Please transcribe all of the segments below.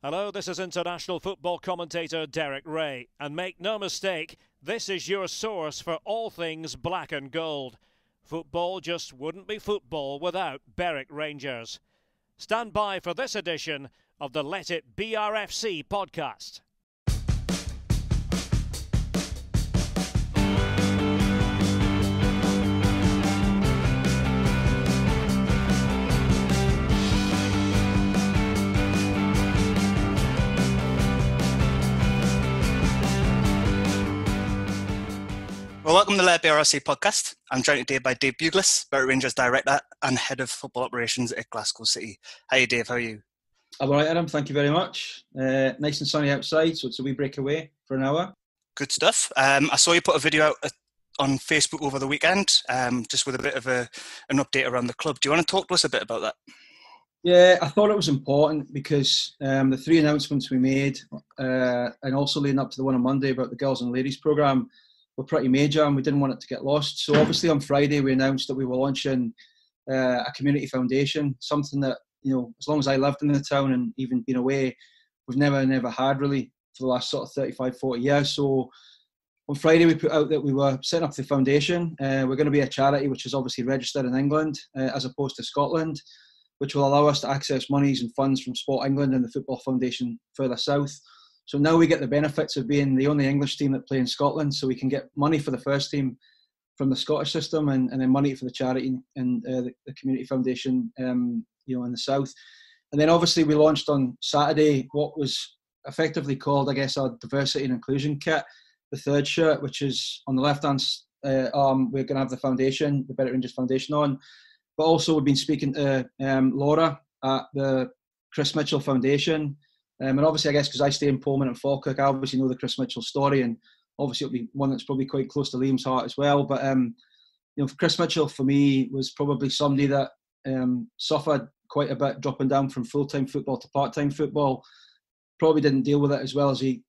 Hello, this is international football commentator Derek Ray. And make no mistake, this is your source for all things black and gold. Football just wouldn't be football without Berwick Rangers. Stand by for this edition of the Let It BRFC podcast. Well, welcome to the BRFC podcast. I'm joined today by Dave Buglass, Berwick Rangers Director and Head of Football Operations at Glasgow City. Hi Dave, how are you? I'm all right, Adam. Thank you very much. Nice and sunny outside, so it's a wee breakaway for an hour. Good stuff. I saw you put a video out on Facebook over the weekend, just with a bit of an update around the club. Do you want to talk to us a bit about that? Yeah, I thought it was important because the three announcements we made, and also leading up to the one on Monday about the Girls and Ladies programme, were pretty major, and we didn't want it to get lost. So obviously on Friday we announced that we were launching a community foundation, something that, you know, as long as I lived in the town and even been away, we've never had really for the last sort of 35, 40 years. So on Friday we put out that we were setting up the foundation. We're going to be a charity which is obviously registered in England as opposed to Scotland, which will allow us to access monies and funds from Sport England and the Football Foundation further south. So now we get the benefits of being the only English team that play in Scotland, so we can get money for the first team from the Scottish system and then money for the charity and the community foundation, in the south. And then obviously we launched on Saturday what was effectively called, I guess, our diversity and inclusion kit, the third shirt, which is on the left-hand arm. We're going to have the foundation, the Berwick Rangers Foundation on, but also we've been speaking to Laura at the Chris Mitchell Foundation. And obviously, I guess, because I stay in Pullman and Falkirk, I obviously know the Chris Mitchell story, and obviously it'll be one that's probably quite close to Liam's heart as well. But, Chris Mitchell, for me, was probably somebody that suffered quite a bit dropping down from full-time football to part-time football. Probably didn't deal with it as well as he,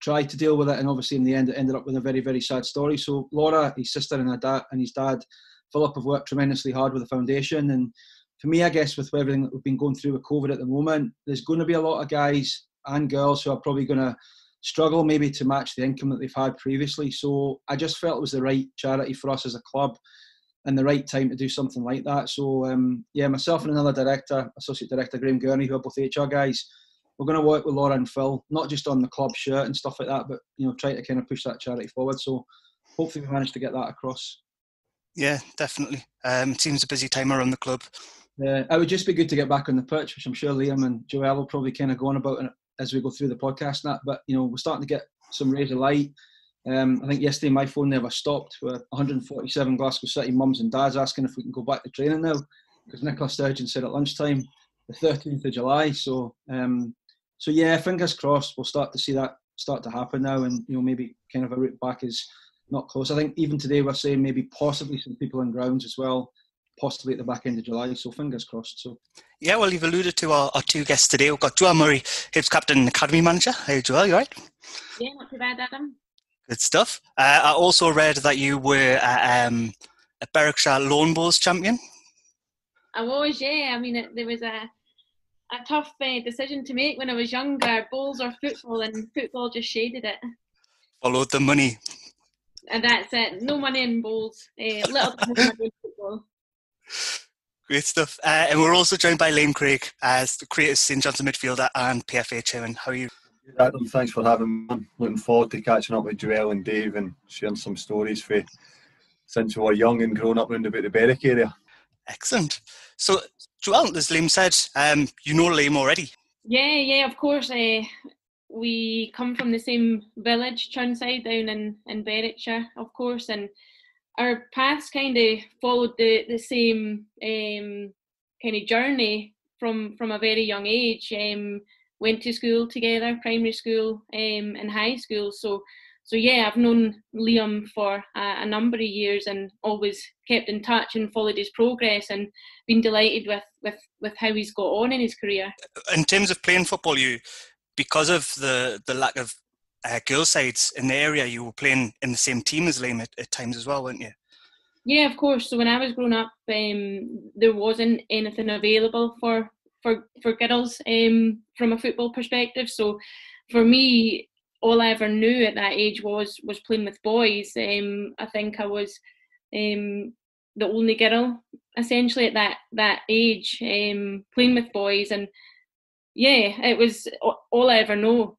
tried to deal with it, and obviously in the end it ended up with a very, very sad story. So Laura, his sister and his dad, Philip, have worked tremendously hard with the foundation. And for me, I guess, with everything that we've been going through with COVID at the moment, there's going to be a lot of guys and girls who are probably going to struggle maybe to match the income that they've had previously. So I just felt it was the right charity for us as a club and the right time to do something like that. So, myself and another director, Associate Director Graham Gurney, who are both HR guys, we're going to work with Laura and Phil, not just on the club shirt and stuff like that, but, try to kind of push that charity forward. So hopefully we manage to get that across. Yeah, definitely. It seems a busy time around the club. It would just be good to get back on the pitch, which I'm sure Liam and Joelle will probably kind of go on about as we go through the podcast and that. But, we're starting to get some rays of light. I think yesterday my phone never stopped with 147 Glasgow City mums and dads asking if we can go back to training now, because Nicola Sturgeon said at lunchtime, the 13th of July. So fingers crossed we'll start to see that start to happen now, and, maybe kind of a route back is not close. I think even today we're saying maybe possibly some people in grounds as well, possibly at the back end of July, so fingers crossed. So, yeah, well, you've alluded to our two guests today. We've got Joelle Murray, Hibs captain and academy manager. Hey, Joelle, you right? Yeah, not too bad, Adam. Good stuff. I also read that you were a Berwickshire Lawn Bowls champion. I was, yeah. I mean, there was a tough decision to make when I was younger, bowls or football, and football just shaded it. Followed the money. And that's it. No money in bowls. Little bit of money in football. Great stuff. And we're also joined by Liam Craig, as the creative St Johnstone midfielder and PFA chairman. How are you? Adam, thanks for having me. I'm looking forward to catching up with Joelle and Dave and sharing some stories since we were young and growing up round about the Berwick area. Excellent. So, Joelle, as Liam said, you know Liam already. Yeah, of course. We come from the same village, Chirnside, down in Berwickshire, of course, and our paths kind of followed the same kind of journey from a very young age. Went to school together, primary school and high school. So yeah, I've known Liam for a number of years and always kept in touch and followed his progress and been delighted with how he's got on in his career. In terms of playing football, because of the lack of girls' sides in the area, you were playing in the same team as Liam at times as well, weren't you? Yeah, of course. So when I was growing up, there wasn't anything available for for girls from a football perspective. So for me, all I ever knew at that age was playing with boys. I think I was the only girl essentially at that age playing with boys, and yeah, it was all I ever knew.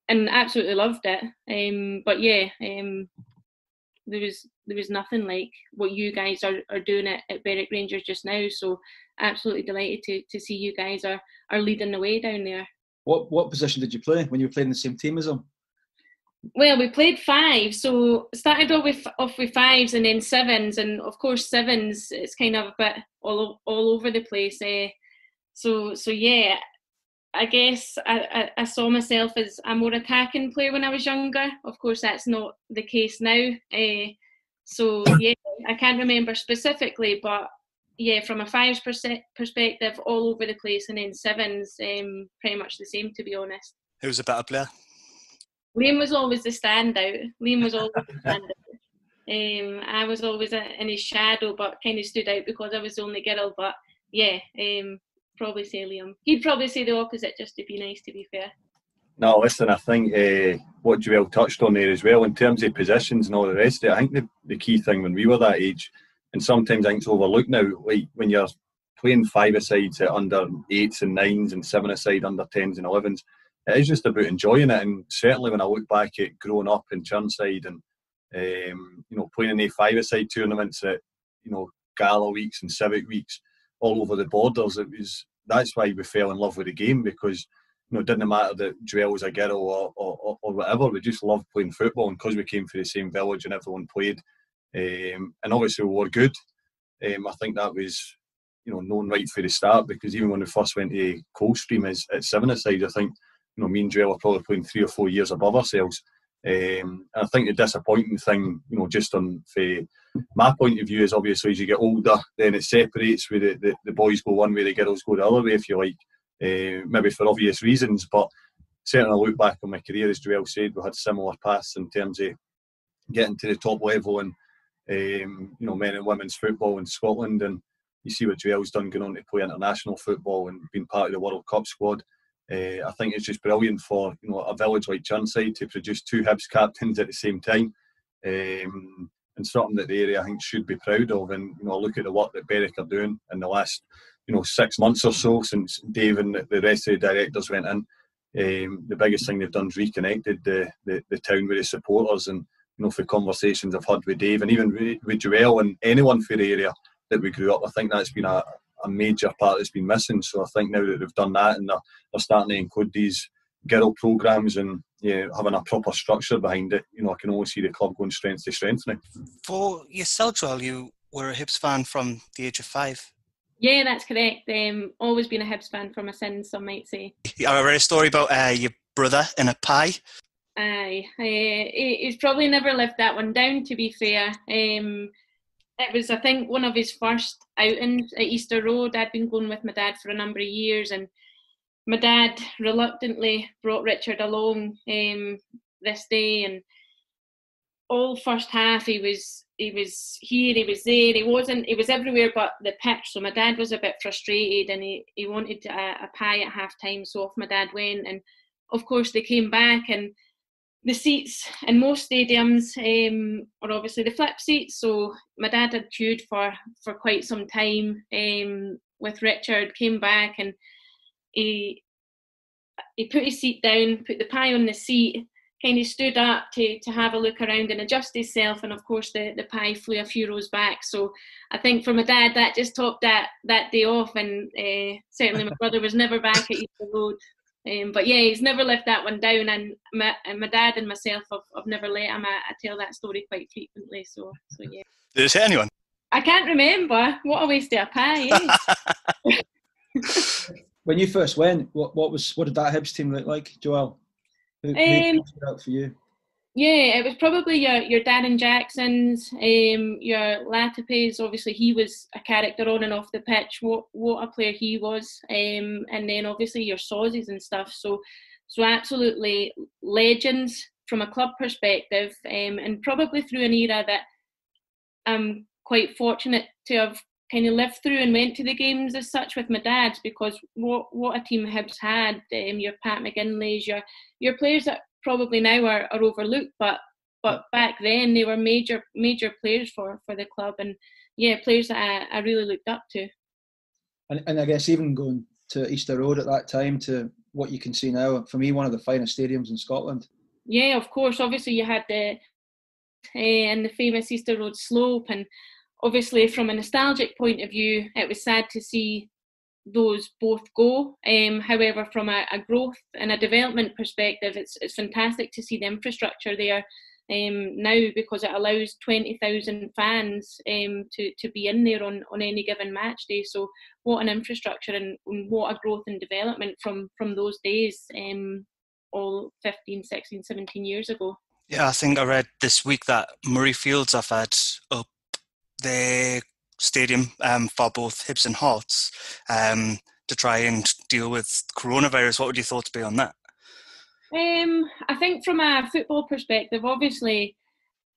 And absolutely loved it. But yeah, there was nothing like what you guys are doing at Berwick Rangers just now. So absolutely delighted to see you guys are leading the way down there. What position did you play when you were playing the same team as them? Well, we played five, so started off with fives and then sevens, and of course sevens it's kind of a bit all over the place. So yeah, I guess I saw myself as a more attacking player when I was younger. Of course, that's not the case now. So yeah, I can't remember specifically, but yeah, from a fives perspective, all over the place, and then sevens, pretty much the same, to be honest. Who was a better player? Liam was always the standout. I was always in his shadow, but kind of stood out because I was the only girl. But yeah, probably say Liam. He'd probably say the opposite, just to be nice, to be fair. No, listen, I think what Joelle touched on there as well, in terms of positions and all the rest of it, I think the key thing when we were that age, and sometimes I think it's overlooked now, like when you're playing five-a-sides at under 8s and 9s and 7-a-side under 10s and 11s, it is just about enjoying it. And certainly when I look back at growing up in Chirnside and playing in the five-a-side tournaments at gala weeks and civic weeks all over the borders, that's why we fell in love with the game, because it didn't matter that Joelle was a girl or whatever. We just loved playing football, and because we came from the same village and everyone played, and obviously we were good. I think that was known right from the start, because even when we first went to Coldstream at 7-a-side, I think me and Joelle were probably playing 3 or 4 years above ourselves. And I think the disappointing thing, just on my point of view, is obviously as you get older, then it separates, where the boys go one way, the girls go the other way, if you like, maybe for obvious reasons. But certainly I look back on my career, as Joelle said, we had similar paths in terms of getting to the top level and men and women's football in Scotland. And you see what Joelle's done, going on to play international football and being part of the World Cup squad. I think it's just brilliant for a village like Chirnside to produce 2 Hibs captains at the same time, and something that the area I think should be proud of. And look at the work that Berwick are doing in the last 6 months or so since Dave and the rest of the directors went in. The biggest thing they've done is reconnected the town with the supporters, and for conversations I've had with Dave and even with Joelle and anyone for the area that we grew up, I think that's been a major part that's been missing. So I think now that they've done that and they're starting to include these girl programmes and having a proper structure behind it, I can only see the club going strength to strength now. For yourself, Joelle, you were a Hibs fan from the age of 5. Yeah, that's correct. Always been a Hibs fan from my sins, some might say. I read a story about your brother in a pie. Aye, he's probably never lived that one down, to be fair. It was, I think, one of his first outings at Easter Road. I'd been going with my dad for a number of years, and my dad reluctantly brought Richard along this day, and all first half he was here, he was there, he was everywhere but the pitch. So my dad was a bit frustrated, and he wanted a pie at half time, so off my dad went. And of course they came back, and the seats in most stadiums are obviously the flip seats. So my dad had queued for quite some time with Richard, came back, and he put his seat down, put the pie on the seat, kind of stood up to have a look around and adjust himself, and of course the pie flew a few rows back. So I think for my dad that just topped that day off, and certainly my brother was never back at Easter Road. But yeah, he's never left that one down, and my dad and myself have never let him. I tell that story quite frequently. So yeah. Did it hit anyone? I can't remember. What a waste of a pie, eh? When you first went, what did that Hibs team look like, Joelle? Who stood out for you? Yeah, it was probably your Darren Jacksons, your Latipes. Obviously, he was a character on and off the pitch. What a player he was, and then obviously your Sauzies and stuff. So absolutely legends from a club perspective, and probably through an era that I'm quite fortunate to have kind of lived through and went to the games as such with my dad, because what a team Hibs had. Your Pat McGinleys, your players that probably now are overlooked, but back then they were major players for the club, and players that I really looked up to. And I guess even going to Easter Road at that time to what you can see now, for me, one of the finest stadiums in Scotland. Yeah, of course. Obviously, you had the famous Easter Road slope, and obviously from a nostalgic point of view, it was sad to see those both go. However, from a growth and a development perspective, it's fantastic to see the infrastructure there now, because it allows 20,000 fans to be in there on any given match day. So what an infrastructure, and what a growth and development from those days, all 15, 16, 17 years ago. Yeah, I think I read this week that Murrayfields have had up their stadium for both Hibs and Hearts to try and deal with coronavirus. What would your thoughts be on that? I think from a football perspective, obviously,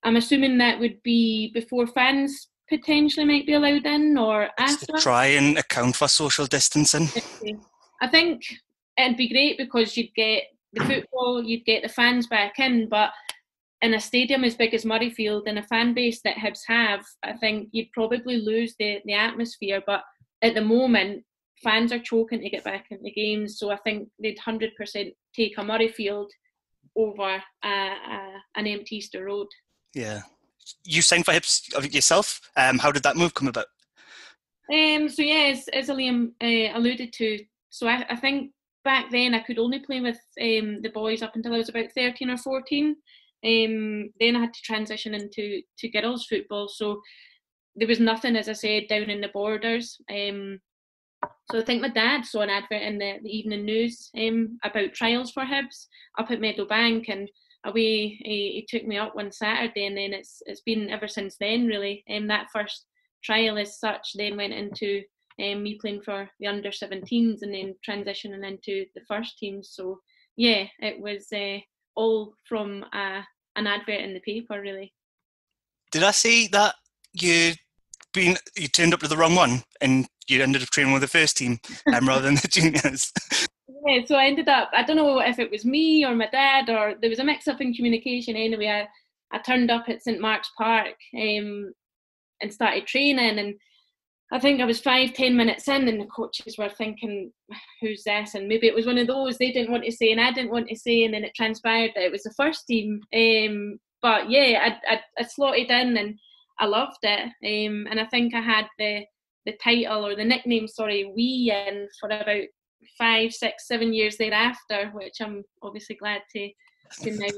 I'm assuming that would be before fans potentially might be allowed in, or after. To try and account for social distancing. I think it'd be great, because you'd get the football, you'd get the fans back in, but in a stadium as big as Murrayfield and a fan base that Hibs have, I think you'd probably lose the atmosphere. But at the moment, fans are choking to get back into games, so I think they'd 100% take a Murrayfield over an empty Easter Road. Yeah. You signed for Hibs yourself. How did that move come about? So yeah, as Liam alluded to, so I think back then I could only play with the boys up until I was about 13 or 14. Then I had to transition into girls football, so there was nothing, as I said, down in the borders. So I think my dad saw an advert in the evening news about trials for Hibs up at Meadowbank, and away he took me up one Saturday, and then it's been ever since then, really. That first trial as such then went into me playing for the under-17s, and then transitioning into the first team. So yeah, it was all from an advert in the paper, really. Did I see that you turned up to the wrong one and you ended up training with the first team rather than the juniors? Yeah, so I ended up, I don't know if it was me or my dad, or there was a mix-up in communication. Anyway, I turned up at St Mark's Park and started training, and I think I was 5-10 minutes in, and the coaches were thinking, who's this? And maybe it was one of those they didn't want to say and I didn't want to say, and then it transpired that it was the first team. But yeah, I slotted in and I loved it. And I think I had the title, or the nickname, Wee, in for about 5, 6, 7 years thereafter, which I'm obviously glad to now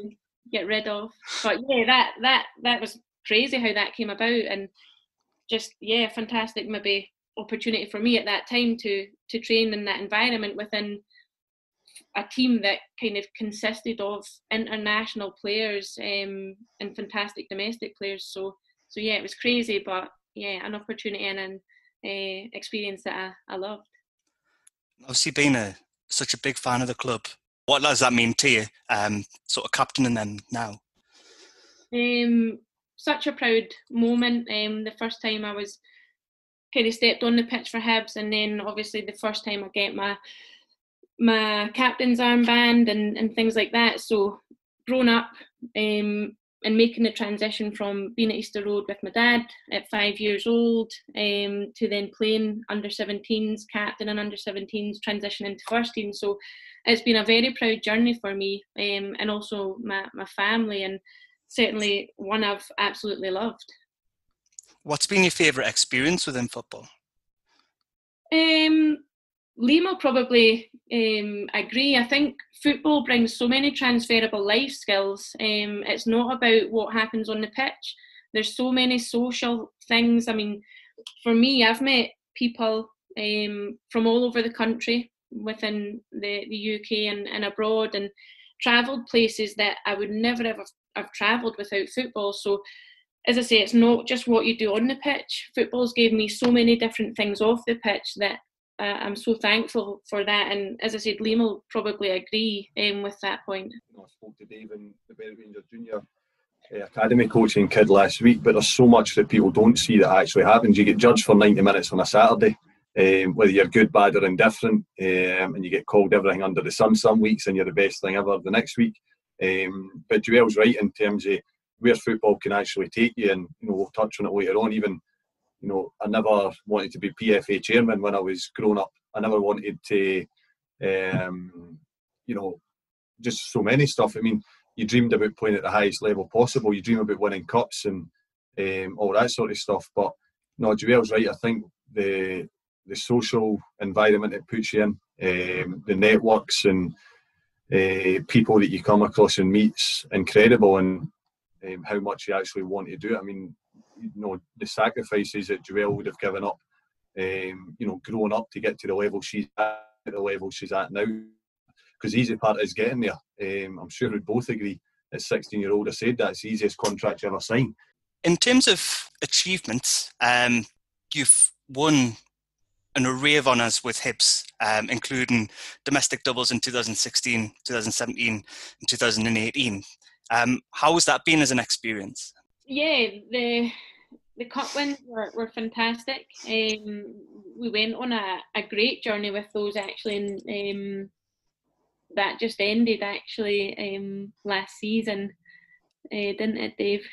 get rid of. But yeah, that was crazy how that came about, and just fantastic maybe opportunity for me at that time to train in that environment within a team that kind of consisted of international players and fantastic domestic players. So yeah, it was crazy, but yeah, an opportunity and an experience that I loved. Obviously, being such a big fan of the club, what does that mean to you? Sort of captaining them now. Such a proud moment. The first time I was kind of stepped on the pitch for Hibs, and then obviously the first time I get my captain's armband and things like that. So growing up and making the transition from being at Easter Road with my dad at 5 years old to then playing under-17s, captain and under-17s, transitioning to first team. So it's been a very proud journey for me, and also my family, and certainly one I've absolutely loved. What's been your favourite experience within football? Liam will probably agree. I think football brings so many transferable life skills. It's not about what happens on the pitch. There's so many social things. I mean, for me, I've met people from all over the country, within the UK and abroad, and travelled places that I would never ever have travelled without football. So as I say, it's not just what you do on the pitch. Football's gave me so many different things off the pitch that I'm so thankful for that. And as I said, Liam will probably agree with that point. I spoke to Dave in the Berwick Rangers Junior academy coaching kid last week, but there's so much that people don't see that actually happens. You get judged for 90 minutes on a Saturday, whether you're good, bad or indifferent, and you get called everything under the sun some weeks and you're the best thing ever the next week. But Joelle's right in terms of where football can actually take you, and we'll touch on it later on. Even I never wanted to be PFA chairman when I was growing up. I never wanted to just so many stuff. I mean, you dreamed about playing at the highest level possible. You dream about winning cups and all that sort of stuff. But no, Joelle's right. I think the social environment it puts you in, the networks and people that you come across and meet's incredible, and how much you actually want to do it. I mean, the sacrifices that Joelle would have given up, growing up to get to the level she's at now. Because the easy part is getting there. I'm sure we'd both agree, as 16-year-old, I said that's the easiest contract you ever sign. In terms of achievements, you've won an array of honours with Hibs, including domestic doubles in 2016, 2017 and 2018. How has that been as an experience? Yeah, the cup wins were fantastic. We went on a great journey with those actually, and that just ended actually last season, didn't it, Dave?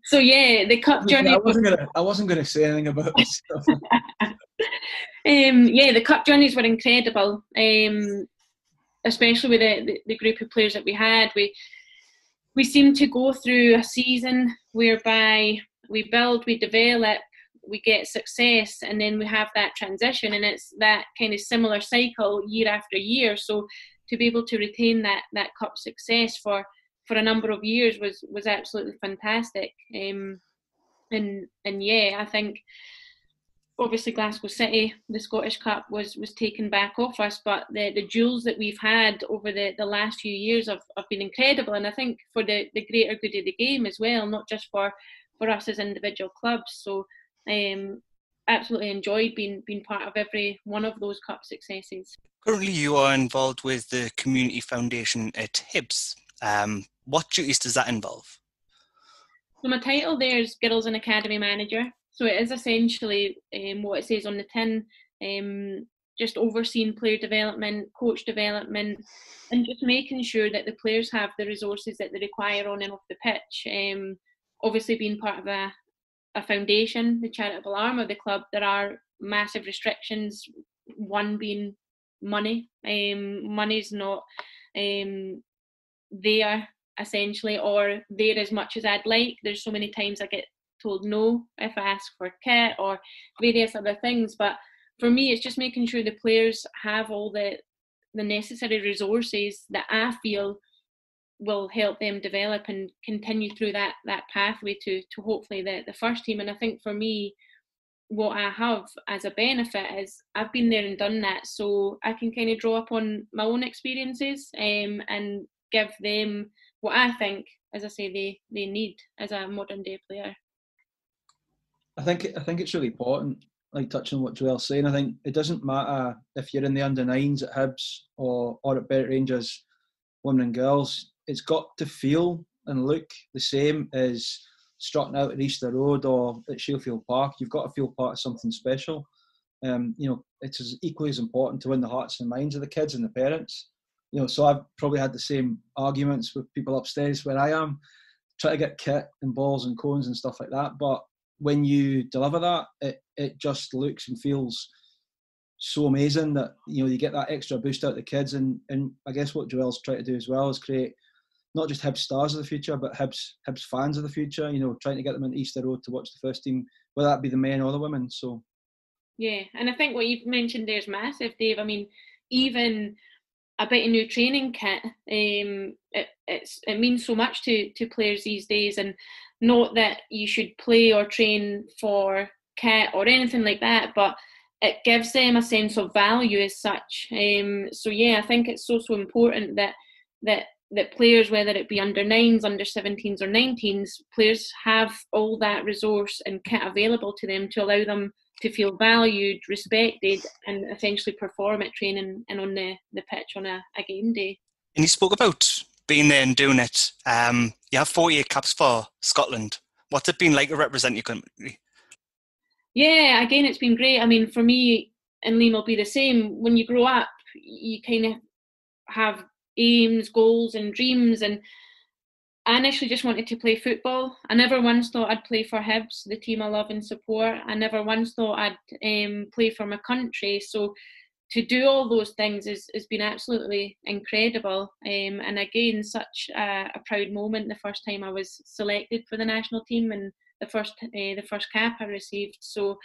So yeah, the cup journey. I wasn't gonna say anything about this stuff. Yeah, the cup journeys were incredible, especially with the group of players that we had. We seemed to go through a season whereby we build, we develop, we get success, and then we have that transition, and it's that kind of similar cycle year after year. So to be able to retain that cup success for a number of years was absolutely fantastic. And yeah, I think obviously Glasgow City, the Scottish Cup was taken back off us, but the duels that we've had over the last few years have been incredible, and I think for the greater good of the game as well, not just for us as individual clubs. So absolutely enjoyed being part of every one of those cup successes. Currently you are involved with the Community Foundation at Hibs. What duties does that involve? So my title there is Girls and Academy Manager. So it is essentially what it says on the tin, just overseeing player development, coach development, and just making sure that the players have the resources that they require on and off the pitch. Obviously being part of a foundation, the charitable arm of the club, there are massive restrictions, one being money. Money's not there essentially, or there as much as I'd like. There's so many times I get told no if I ask for kit or various other things, but for me it's just making sure the players have all the necessary resources that I feel will help them develop and continue through that pathway to hopefully the first team. And I think for me, what I have as a benefit is I've been there and done that, so I can kind of draw upon my own experiences and give them what I think, as I say, they need as a modern day player. I think it's really important, like touching on what Joelle's saying. I think it doesn't matter if you're in the under-9s at Hibs or at Berwick Rangers, women and girls. It's got to feel and look the same as strutting out at Easter Road or at Shielfield Park. You've got to feel part of something special. It's equally as important to win the hearts and minds of the kids and the parents. So I've probably had the same arguments with people upstairs where I am, try to get kit and balls and cones and stuff like that. But when you deliver that, it just looks and feels so amazing that you get that extra boost out of the kids. And I guess what Joelle's trying to do as well is create not just Hibs stars of the future, but Hibs fans of the future. Trying to get them into Easter Road to watch the first team, whether that be the men or the women. So yeah, and I think what you've mentioned there is massive, Dave. I mean, even a bit of new training kit, it means so much to players these days, and not that you should play or train for kit or anything like that, but it gives them a sense of value as such. So yeah, I think it's so important that players, whether it be under 9s, under 17s or 19s, players have all that resource and kit available to them to allow them to feel valued, respected, and essentially perform at training and on the pitch on a game day. And you spoke about being there and doing it, you have 48 caps for Scotland. What's it been like to represent your country? Yeah, again, it's been great. I mean, for me, and Liam will be the same. When you grow up, you kind of have aims, goals and dreams, and I initially just wanted to play football. I never once thought I'd play for Hibs, the team I love and support. I never once thought I'd play for my country. So to do all those things has been absolutely incredible. And again, such a proud moment the first time I was selected for the national team and the first cap I received. So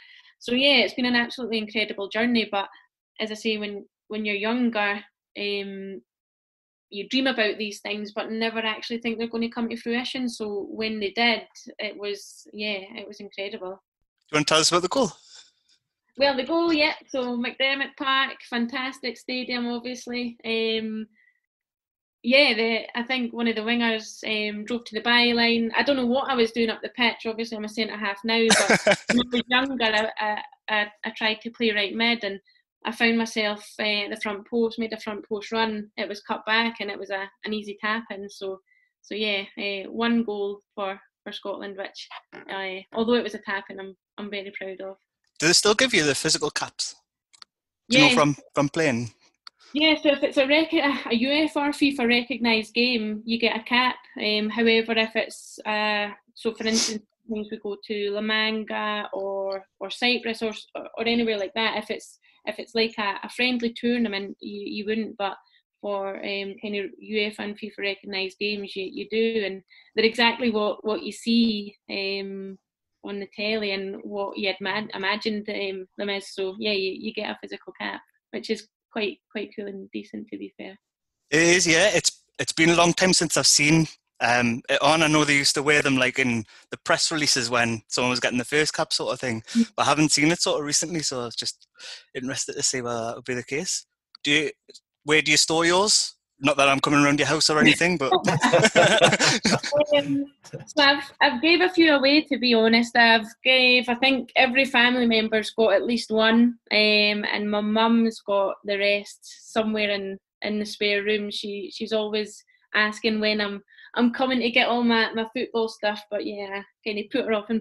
yeah, it's been an absolutely incredible journey. But as I say, when you're younger, you dream about these things but never actually think they're going to come to fruition. So when they did, it was incredible. Do you want to tell us about the goal? Well, the goal, yeah. So McDermott Park, fantastic stadium, obviously. I think one of the wingers drove to the byline. I don't know what I was doing up the pitch. Obviously, I'm a centre half now, but when I was younger, I tried to play right mid, and I found myself at the front post, made a front post run. It was cut back, and it was an easy tap in. So yeah, one goal for Scotland, which although it was a tap in, I'm very proud of. Do they still give you the physical caps? Do you know from playing? Yeah, so if it's a UEFA or FIFA recognised game, you get a cap. However, if it's so for instance, we go to La Manga or Cyprus or anywhere like that, if it's like a friendly tournament, you wouldn't. But for kind of UEFA and FIFA recognised games, you do, and they're exactly what you see on the telly and what you had imagined them as. So yeah, you get a physical cap, which is quite cool and decent, to be fair. It is, yeah. It's been a long time since I've seen it on. I know they used to wear them like in the press releases when someone was getting the first cap sort of thing, but I haven't seen it sort of recently, so I was just interested to see whether that would be the case. Where do you store yours? Not that I'm coming around your house or anything, but so I've gave a few away, to be honest. I think every family member's got at least one, and my mum's got the rest somewhere in the spare room. She's always asking when I'm coming to get all my football stuff, but yeah, kind of put her off. I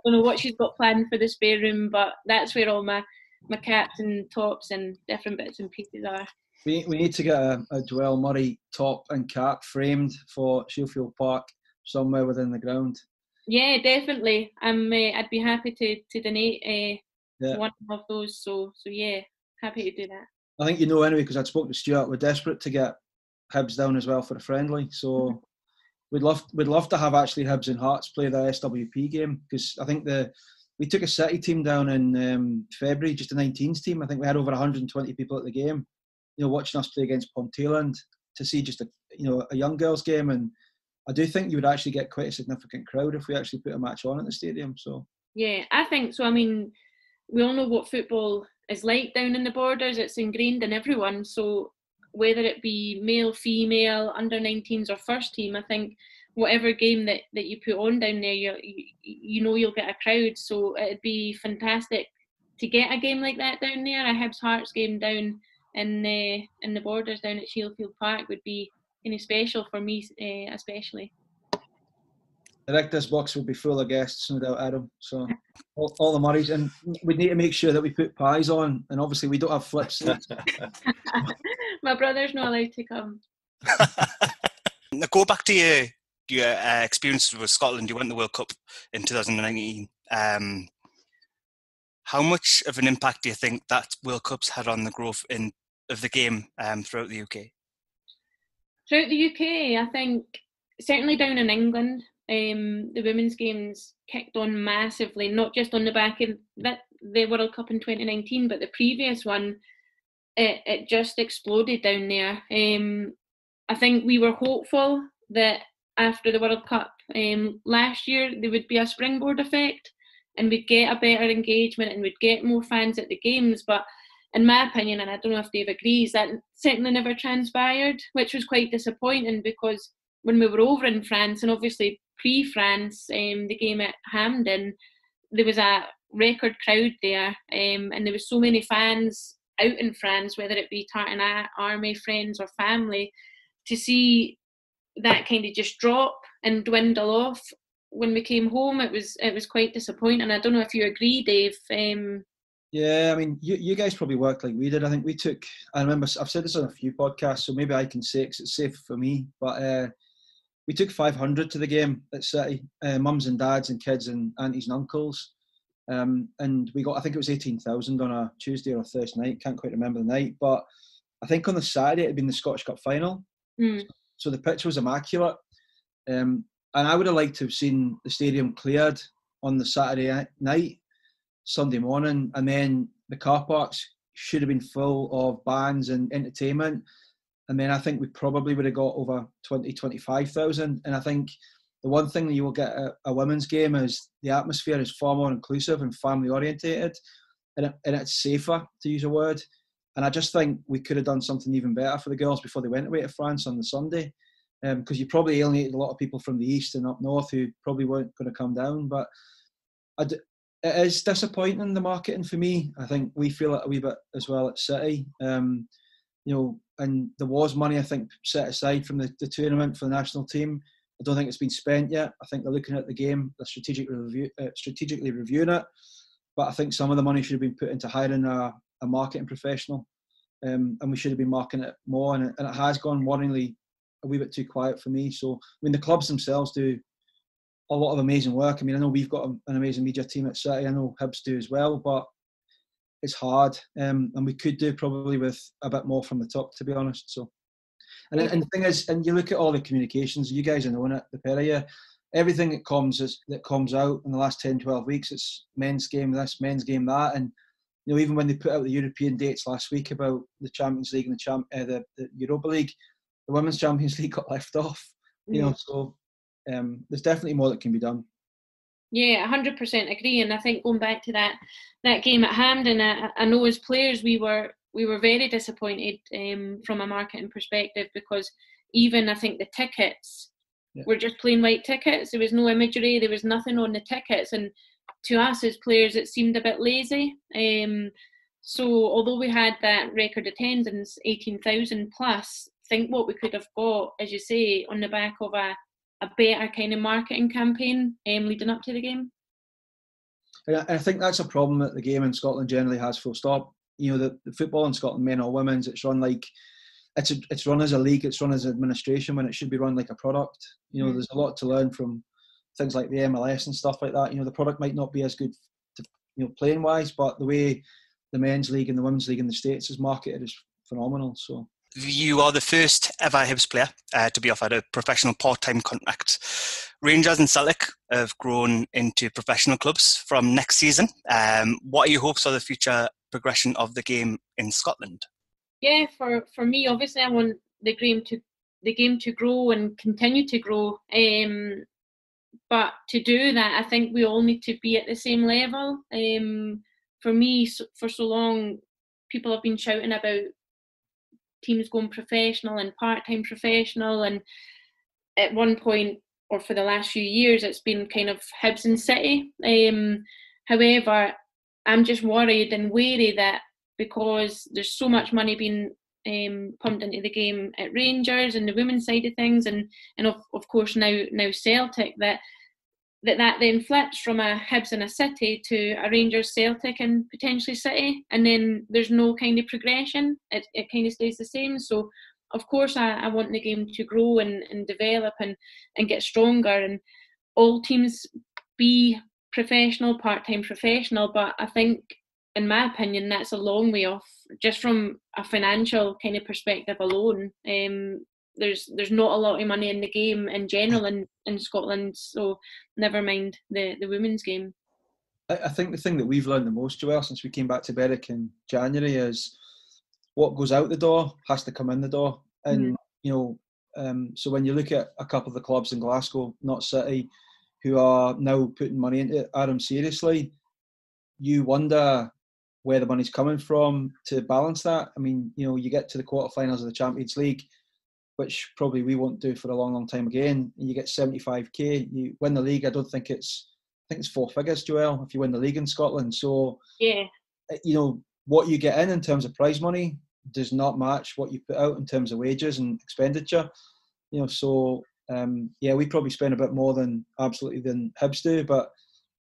don't know what she's got planned for the spare room, but that's where all my caps and tops and different bits and pieces are. We need to get a Joelle Murray top and cap framed for Sheffield Park somewhere within the ground. Yeah, definitely. I'd be happy to donate one of those. So yeah, happy to do that. I think you know anyway, because I'd spoke to Stuart. We're desperate to get Hibs down as well for a friendly. So we'd love to have actually Hibs and Hearts play the SWP game, because I think we took a City team down in February, just a 19s team. I think we had over 120 people at the game. You know, watching us play against Ponteland to see just a young girls game, and I do think you would actually get quite a significant crowd if we actually put a match on at the stadium. So yeah, I think so. I mean, we all know what football is like down in the Borders. It's ingrained in everyone. So whether it be male, female, under 19s or first team, I think whatever game that you put on down there, you know you'll get a crowd. So it'd be fantastic to get a game like that down there. A Hibs Hearts game down in the Borders down at Sheffield Park would be special for me, especially. I think this box will be full of guests, no doubt, Adam. So all the Murrays, and we need to make sure that we put pies on, and obviously we don't have flips. My brother's not allowed to come. Now go back to your experiences with Scotland. You went to the World Cup in 2019. How much of an impact do you think that World Cup's had on the growth of the game throughout the UK? Throughout the UK, I think certainly down in England, the women's games kicked on massively, not just on the back of the World Cup in 2019, but the previous one, it just exploded down there. I think we were hopeful that after the World Cup last year, there would be a springboard effect and we'd get a better engagement and we'd get more fans at the games. But in my opinion, and I don't know if Dave agrees, that certainly never transpired, which was quite disappointing, because when we were over in France, and obviously pre-France, the game at Hampden, there was a record crowd there, and there was so many fans out in France, whether it be Tartan Army, friends or family, to see that kind of just drop and dwindle off when we came home. It was quite disappointing. I don't know if you agree, Dave. Yeah, I mean, you guys probably worked like we did. I think we took, I remember, I've said this on a few podcasts, so maybe I can say it 'cause it's safe for me, but we took 500 to the game at City, mums and dads and kids and aunties and uncles. And we got, I think it was 18,000 on a Tuesday or a Thursday night, can't quite remember the night, but I think on the Saturday it had been the Scottish Cup final. So the pitch was immaculate. And I would have liked to have seen the stadium cleared on the Saturday night, Sunday morning, and then the car parks should have been full of bands and entertainment. And then I think we probably would have got over 20, 25,000. And I think the one thing that you will get at a women's game is the atmosphere is far more inclusive and family orientated, and it's safer, to use a word. And I just think we could have done something even better for the girls before they went away to France on the Sunday, because you probably alienated a lot of people from the east and up north who probably weren't going to come down. But it is disappointing, the marketing, for me. I think we feel it a wee bit as well at City. And there was money, I think, set aside from the tournament for the national team. I don't think it's been spent yet. I think they're looking at the game, they're strategically reviewing it. But I think some of the money should have been put into hiring a marketing professional, and we should have been marketing it more. And it has gone worryingly a wee bit too quiet for me. So, I mean, the clubs themselves do a lot of amazing work. I mean, I know we've got an amazing media team at City. I know Hibs do as well, but it's hard, and we could do probably with a bit more from the top, to be honest. So, and the thing is, and you look at all the communications, you guys are knowing it, the pair of you, everything that comes out in the last 10, 12 weeks, it's men's game this, men's game that, and even when they put out the European dates last week about the Champions League and the Europa League, the Women's Champions League got left off. So there's definitely more that can be done. Yeah, 100% agree. And I think going back to that game at Hampden, I know as players we were very disappointed from a marketing perspective, because even I think the tickets were just plain white tickets. There was no imagery, there was nothing on the tickets, and to us as players it seemed a bit lazy. So although we had that record attendance, 18,000 plus, think what we could have got, as you say, on the back of a better kind of marketing campaign leading up to the game. And I think that's a problem that the game in Scotland generally has, full stop. The football in Scotland, men or women's, it's run like it's run as a league, it's run as administration, when it should be run like a product. There's a lot to learn from things like the MLS and stuff like that. The product might not be as good playing wise, but the way the men's league and the women's league in the States is marketed is phenomenal. So you are the first ever Hibs player to be offered a professional part-time contract. Rangers and Celtic have grown into professional clubs from next season. What are your hopes for the future progression of the game in Scotland? Yeah, for me, obviously, I want the game to grow and continue to grow. But to do that, I think we all need to be at the same level. For me, for so long, people have been shouting about teams going professional and part-time professional, and at one point, or for the last few years, it's been kind of Hibs and City. However, I'm just worried and wary that because there's so much money being pumped into the game at Rangers and the women's side of things, and of course now Celtic, that then flips from a Hibs and a City to a Rangers, Celtic and potentially City, and then there's no kind of progression. It kind of stays the same. So of course I want the game to grow and develop and get stronger, and all teams be professional, part-time professional. But I think, in my opinion, that's a long way off, just from a financial kind of perspective alone. There's not a lot of money in the game in general in Scotland, so never mind the women's game. I think the thing that we've learned the most, Joelle, since we came back to Berwick in January, is what goes out the door has to come in the door. And so when you look at a couple of the clubs in Glasgow, not City, who are now putting money into Adam seriously, you wonder where the money's coming from to balance that. I mean, you get to the quarterfinals of the Champions League, which probably we won't do for a long, long time again. And you get 75k. You win the league. I think it's 4 figures, Joelle, if you win the league in Scotland. So yeah, what you get in terms of prize money does not match what you put out in terms of wages and expenditure. So yeah, we probably spend a bit more than Hibs do, but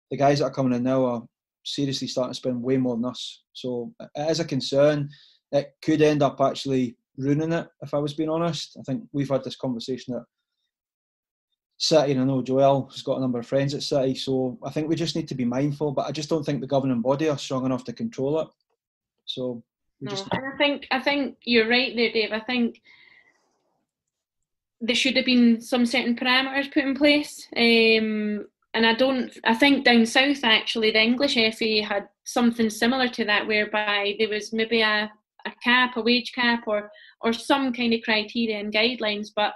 the guys that are coming in now are seriously starting to spend way more than us. So it is a concern. It could end up actually ruining it, if I was being honest. I think we've had this conversation at City, and I know Joelle has got a number of friends at City, so I think we just need to be mindful, but I just don't think the governing body are strong enough to control it. So and I think you're right there, Dave. I think there should have been some certain parameters put in place. And I think down south, actually, the English FA had something similar to that, whereby there was maybe a cap, a wage cap, or some kind of criteria and guidelines. But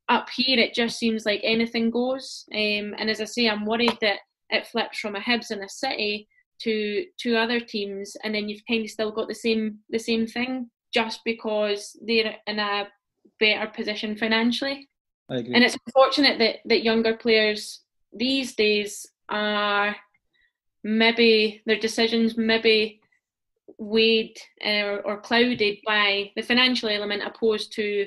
up here, it just seems like anything goes. And as I say, I'm worried that it flips from a Hibs and a City to other teams, and then you've kind of still got the same thing, just because they're in a better position financially. I agree. And it's unfortunate that younger players these days are maybe their decisions weighed or clouded by the financial element opposed to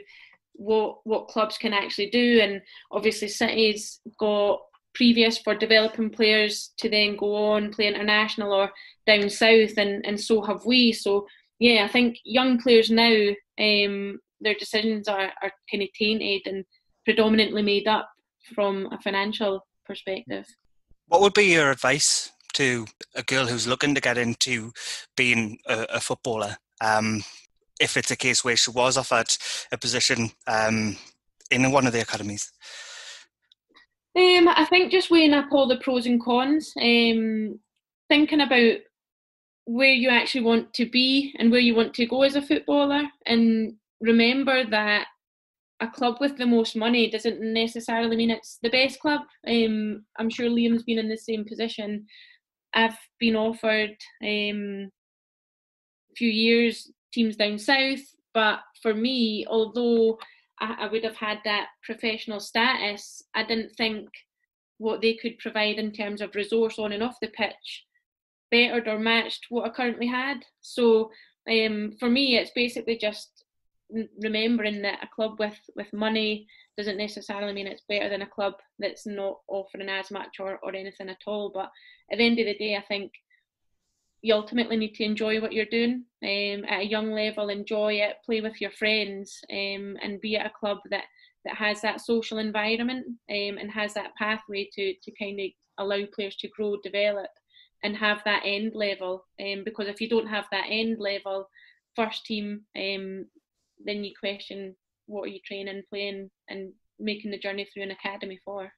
what clubs can actually do. And obviously City's got previous for developing players to then go on play international or down south, and so have we. So yeah, I think young players now, their decisions are kind of tainted and predominantly made up from a financial perspective. What would be your advice to a girl who's looking to get into being a footballer, if it's a case where she was offered a position in one of the academies? I think just weighing up all the pros and cons, thinking about where you actually want to be and where you want to go as a footballer, and remember that a club with the most money doesn't necessarily mean it's the best club. I'm sure Liam's been in the same position. I've been offered a few years teams down south, but for me, although I would have had that professional status, I didn't think what they could provide in terms of resource on and off the pitch bettered or matched what I currently had. So for me, it's basically just remembering that a club with money doesn't necessarily mean it's better than a club that's not offering as much or anything at all. But at the end of the day, I think you ultimately need to enjoy what you're doing at a young level, enjoy it, play with your friends, and be at a club that has that social environment and has that pathway to kind of allow players to grow, develop, and have that end level. Because if you don't have that end level first team, then you question what are you training, playing, and making the journey through an academy for.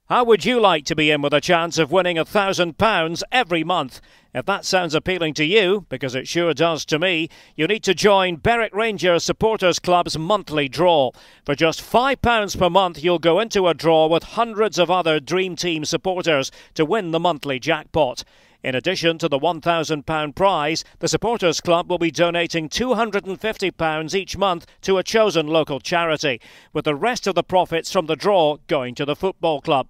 How would you like to be in with a chance of winning £1,000 every month? If that sounds appealing to you, because it sure does to me, you need to join Berwick Rangers Supporters Club's monthly draw. For just £5 per month, you'll go into a draw with hundreds of other Dream Team supporters to win the monthly jackpot. In addition to the £1,000 prize, the Supporters Club will be donating £250 each month to a chosen local charity, with the rest of the profits from the draw going to the football club.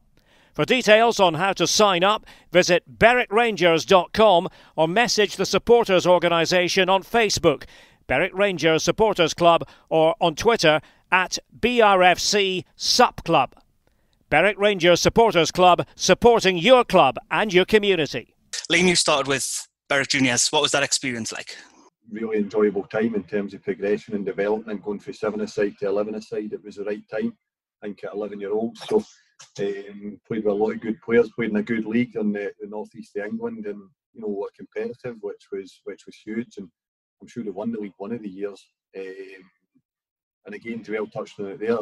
For details on how to sign up, visit berwickrangers.com or message the Supporters Organisation on Facebook, Berwick Rangers Supporters Club, or on Twitter at BRFC Sup Club. Berwick Rangers Supporters Club, supporting your club and your community. Liam, you started with Berwick Juniors. What was that experience like? Really enjoyable time in terms of progression and development, going from 7-a-side to 11-a-side. It was the right time, I think, at 11-year-old. So played with a lot of good players, played in a good league in the northeast of England, and were competitive, which was huge. And I'm sure they won the league one of the years. And again, Joelle touched on it there.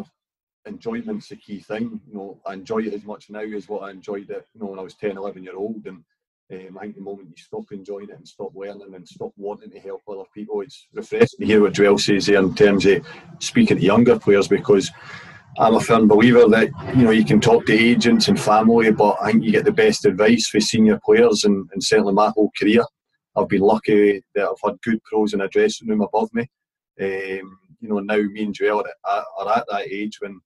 Enjoyment's the key thing. I enjoy it as much now as what I enjoyed it, when I was 10, 11-year-old. And I think the moment you stop enjoying it and stop learning and stop wanting to help other people, it's refreshing to hear what Joelle says there in terms of speaking to younger players, because I'm a firm believer that you can talk to agents and family, but I think you get the best advice for senior players, and certainly my whole career I've been lucky that I've had good pros in a dressing room above me. Now me and Joelle are at that age when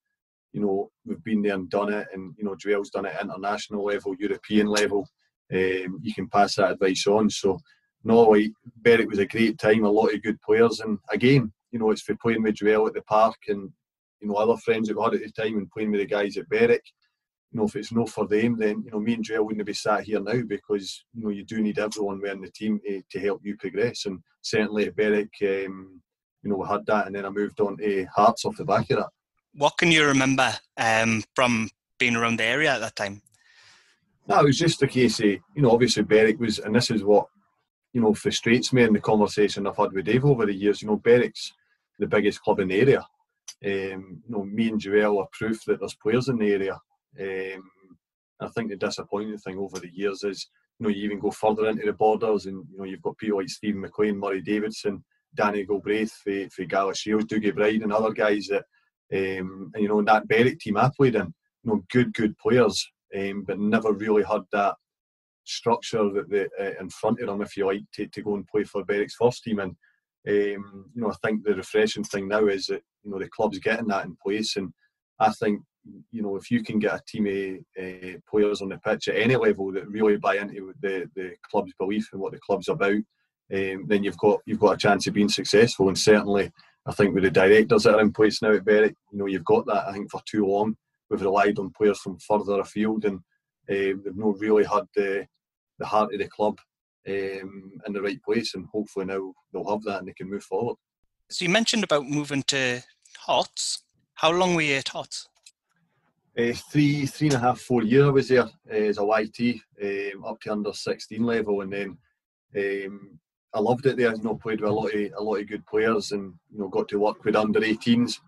we've been there and done it, and Joelle's done it at international level, European level. You can pass that advice on. So Berwick was a great time, a lot of good players, and again, it's for playing with Joelle at the park, and other friends that we had at the time and playing with the guys at Berwick, if it's no for them, then me and Joelle wouldn't be sat here now, because you do need everyone within the team to help you progress. And certainly at Berwick, we had that, and then I moved on to Hearts off the back of that. What can you remember from being around the area at that time? No, it was just a case of, obviously Berwick was, and this is what frustrates me in the conversation I've had with Dave over the years. Berwick's the biggest club in the area. Me and Joelle are proof that there's players in the area. I think the disappointing thing over the years is, you even go further into the borders, and you've got people like Stephen McLean, Murray Davidson, Danny Galbraith for Gala Shields, Dougie Bride, and other guys that, and that Berwick team I played in, good players, but never really had that structure that in front of them, if you like, to go and play for Berwick's first team. And I think the refreshing thing now is that the club's getting that in place, and I think if you can get a team of players on the pitch at any level that really buy into the club's belief and what the club's about, then you've got a chance of being successful. And certainly, I think with the directors that are in place now at Berwick, you've got that. I think for too long we've relied on players from further afield, and they've not really had the heart of the club in the right place. And hopefully now they'll have that and they can move forward. So you mentioned about moving to Hearts. How long were you at Hearts? 3.5, 4 years I was there as a YT, up to under 16 level, and then I loved it there. Played with a lot of good players, and got to work with under 18s.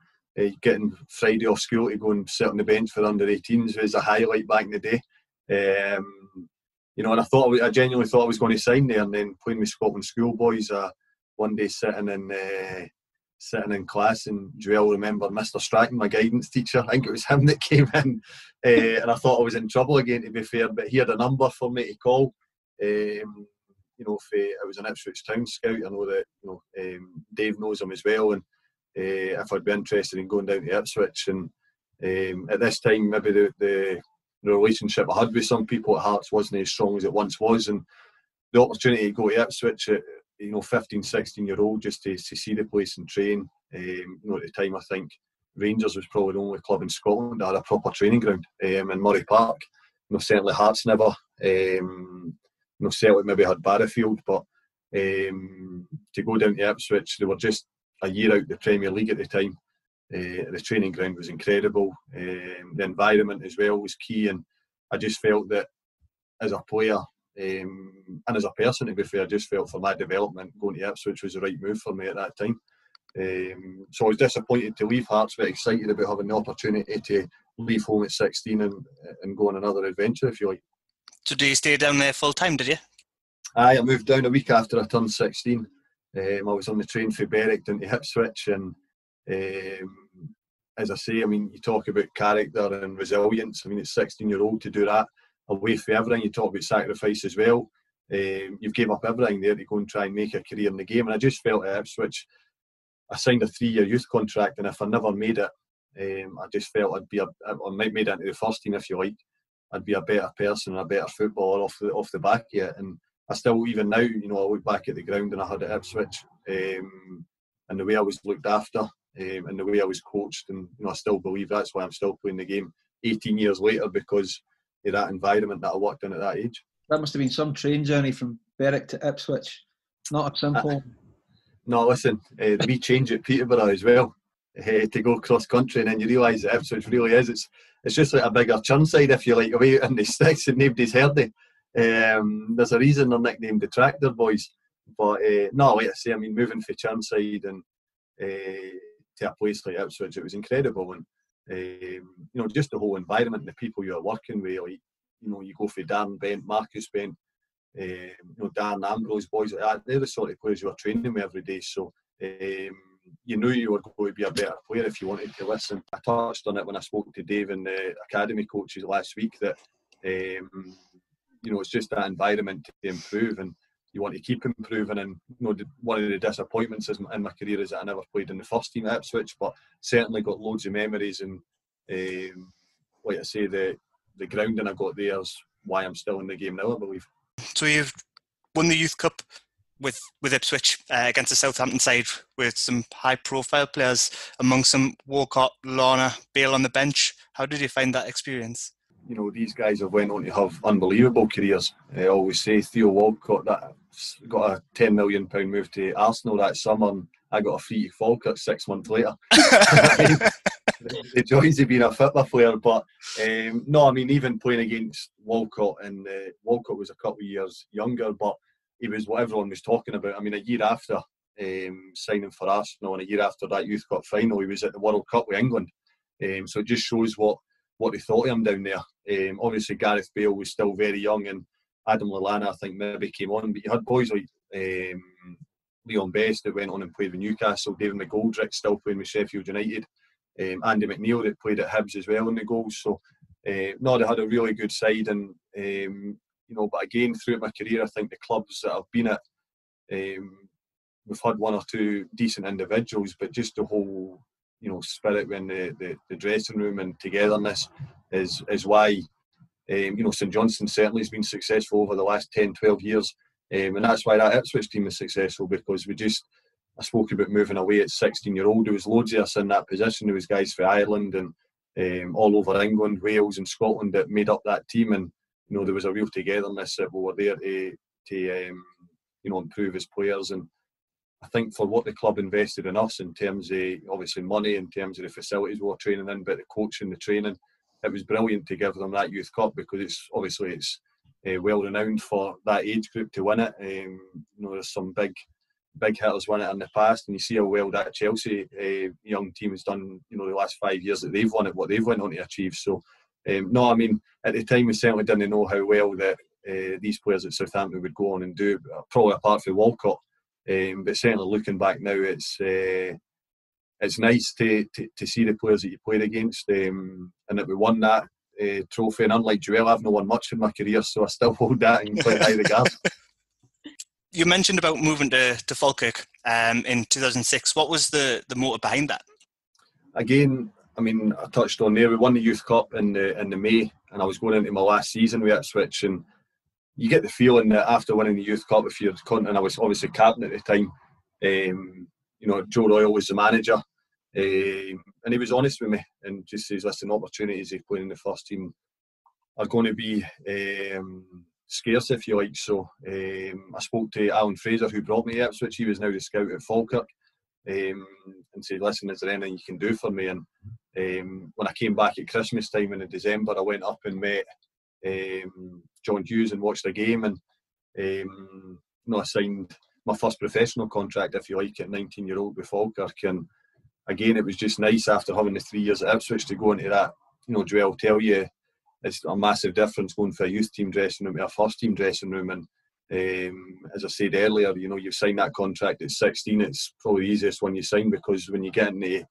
Getting Friday off school to go and sit on the bench for under 18s was a highlight back in the day. And I genuinely thought I was going to sign there, and then playing with Scotland schoolboys. One day sitting in class, and Joelle remembered Mr. Stratton, my guidance teacher. I think it was him that came in, and I thought I was in trouble again, to be fair, but he had a number for me to call. If I was an Ipswich Town scout, I know that Dave knows him as well, and if I'd be interested in going down to Ipswich. And at this time, maybe the relationship I had with some people at Hearts wasn't as strong as it once was, and the opportunity to go to Ipswich at 15, 16-year-old, just to see the place and train. At the time, I think Rangers was probably the only club in Scotland that had a proper training ground in Murray Park. Certainly Hearts never. Celtic maybe had Barrowfield, but to go down to Ipswich, they were just a year out the Premier League at the time. The training ground was incredible. The environment as well was key, and I just felt that as a player, and as a person, to be fair, I just felt for my development, going to Ipswich was the right move for me at that time. So I was disappointed to leave Hearts, but excited about having the opportunity to leave home at 16 and go on another adventure, if you like. So do you stay down there full time, did you? I moved down a week after I turned 16. I was on the train for Berwick down to Ipswich, and as I say, you talk about character and resilience. It's 16-year-old to do that away from everything. You talk about sacrifice as well. You've gave up everything there to go and try and make a career in the game. And I just felt at Ipswich, I signed a 3-year youth contract, and if I never made it, I just felt I might made it into the first team, if you like. I'd be a better person and a better footballer off the back of it. And I still, even now, I look back at the ground and I had at Ipswich, and the way I was looked after, and the way I was coached, and I still believe that's why I'm still playing the game 18 years later, because of that environment that I worked in at that age. That must have been some train journey from Berwick to Ipswich. Not a simple. No, listen, the wee change at Peterborough as well, to go cross country, and then you realise that Ipswich really is. It's just like a bigger Chirnside, if you like, away in the sticks, and nobody's heard it. There's a reason they're nicknamed the Tractor Boys. But no, like I say, moving from Chirnside and to a place like Ipswich, it was incredible. And just the whole environment and the people you're working with, like, you go for Darren Bent, Marcus Bent, Dan Ambrose, boys like that. They're the sort of players you were training with every day. So you knew you were going to be a better player if you wanted to listen. I touched on it when I spoke to Dave and the academy coaches last week, that it's just that environment to improve, and you want to keep improving. And one of the disappointments in my career is that I never played in the first team at Ipswich, but certainly got loads of memories. And like I say, the grounding I got there is why I'm still in the game now, I believe. So you've won the Youth Cup with Ipswich against the Southampton side with some high-profile players, amongst them Walcott, Lorna, Bale on the bench. How did you find that experience? You know, these guys have went on to have unbelievable careers. I always say Theo Walcott that got a £10 million move to Arsenal that summer, and I got a free to Falkirk 6 months later. I mean, the joys of being a football player, but no, I mean, even playing against Walcott, and Walcott was a couple of years younger, but he was what everyone was talking about. I mean, a year after signing for Arsenal and a year after that Youth Cup final, he was at the World Cup with England. So it just shows what they thought of him down there. Obviously, Gareth Bale was still very young, and Adam Lallana, I think, maybe came on, but you had boys like Leon Best that went on and played with Newcastle, David McGoldrick still playing with Sheffield United, Andy McNeil that played at Hibs as well in the goals. So no, they had a really good side, and you know, but again, throughout my career, I think the clubs that I've been at, we've had one or two decent individuals, but just the whole, you know, spirit in the dressing room and togetherness is why you know, St Johnstone certainly has been successful over the last 10, 12 years, and that's why that Ipswich team is successful, because I spoke about moving away at 16-year-old. There was loads of us in that position. There was guys from Ireland and all over England, Wales and Scotland that made up that team, and you know, there was a real togetherness that we were there to you know, improve as players. And I think for what the club invested in us in terms of obviously money, in terms of the facilities we were training in, but the coaching, the training, it was brilliant to give them that Youth Cup, because it's well renowned for that age group to win it. You know, there's some big hitters won it in the past, and you see how well that Chelsea young team has done, you know, the last 5 years that they've won it, what they've went on to achieve. So no, I mean, at the time we certainly didn't know how well that these players at Southampton would go on and do, probably apart from Walcott. But certainly looking back now, it's nice to see the players that you played against, and that we won that trophy. And unlike Joelle, I've not won much in my career, so I still hold that in quite high regard. You mentioned about moving to Falkirk in 2006. What was the motive behind that? Again, I mean, I touched on there, we won the Youth Cup in the May, and I was going into my last season with Ipswich, and you get the feeling that after winning the Youth Cup, if you're and I was obviously captain at the time, you know, Joe Royal was the manager, and he was honest with me and just says, listen, opportunities of playing in the first team are going to be scarce, if you like. So I spoke to Alan Fraser, who brought me to Ipswich. He was now the scout at Falkirk, and said, listen, is there anything you can do for me? And when I came back at Christmas time in December, I went up and met John Hughes and watched a game, and you know, I signed my first professional contract, if you like, at 19-year-old with Falkirk. And again, it was just nice after having the 3 years at Ipswich to go into that. You know, Joelle tell you it's a massive difference going for a youth team dressing room to a first team dressing room. And as I said earlier, you know, you've signed that contract at 16. It's probably the easiest one you sign, because when you get in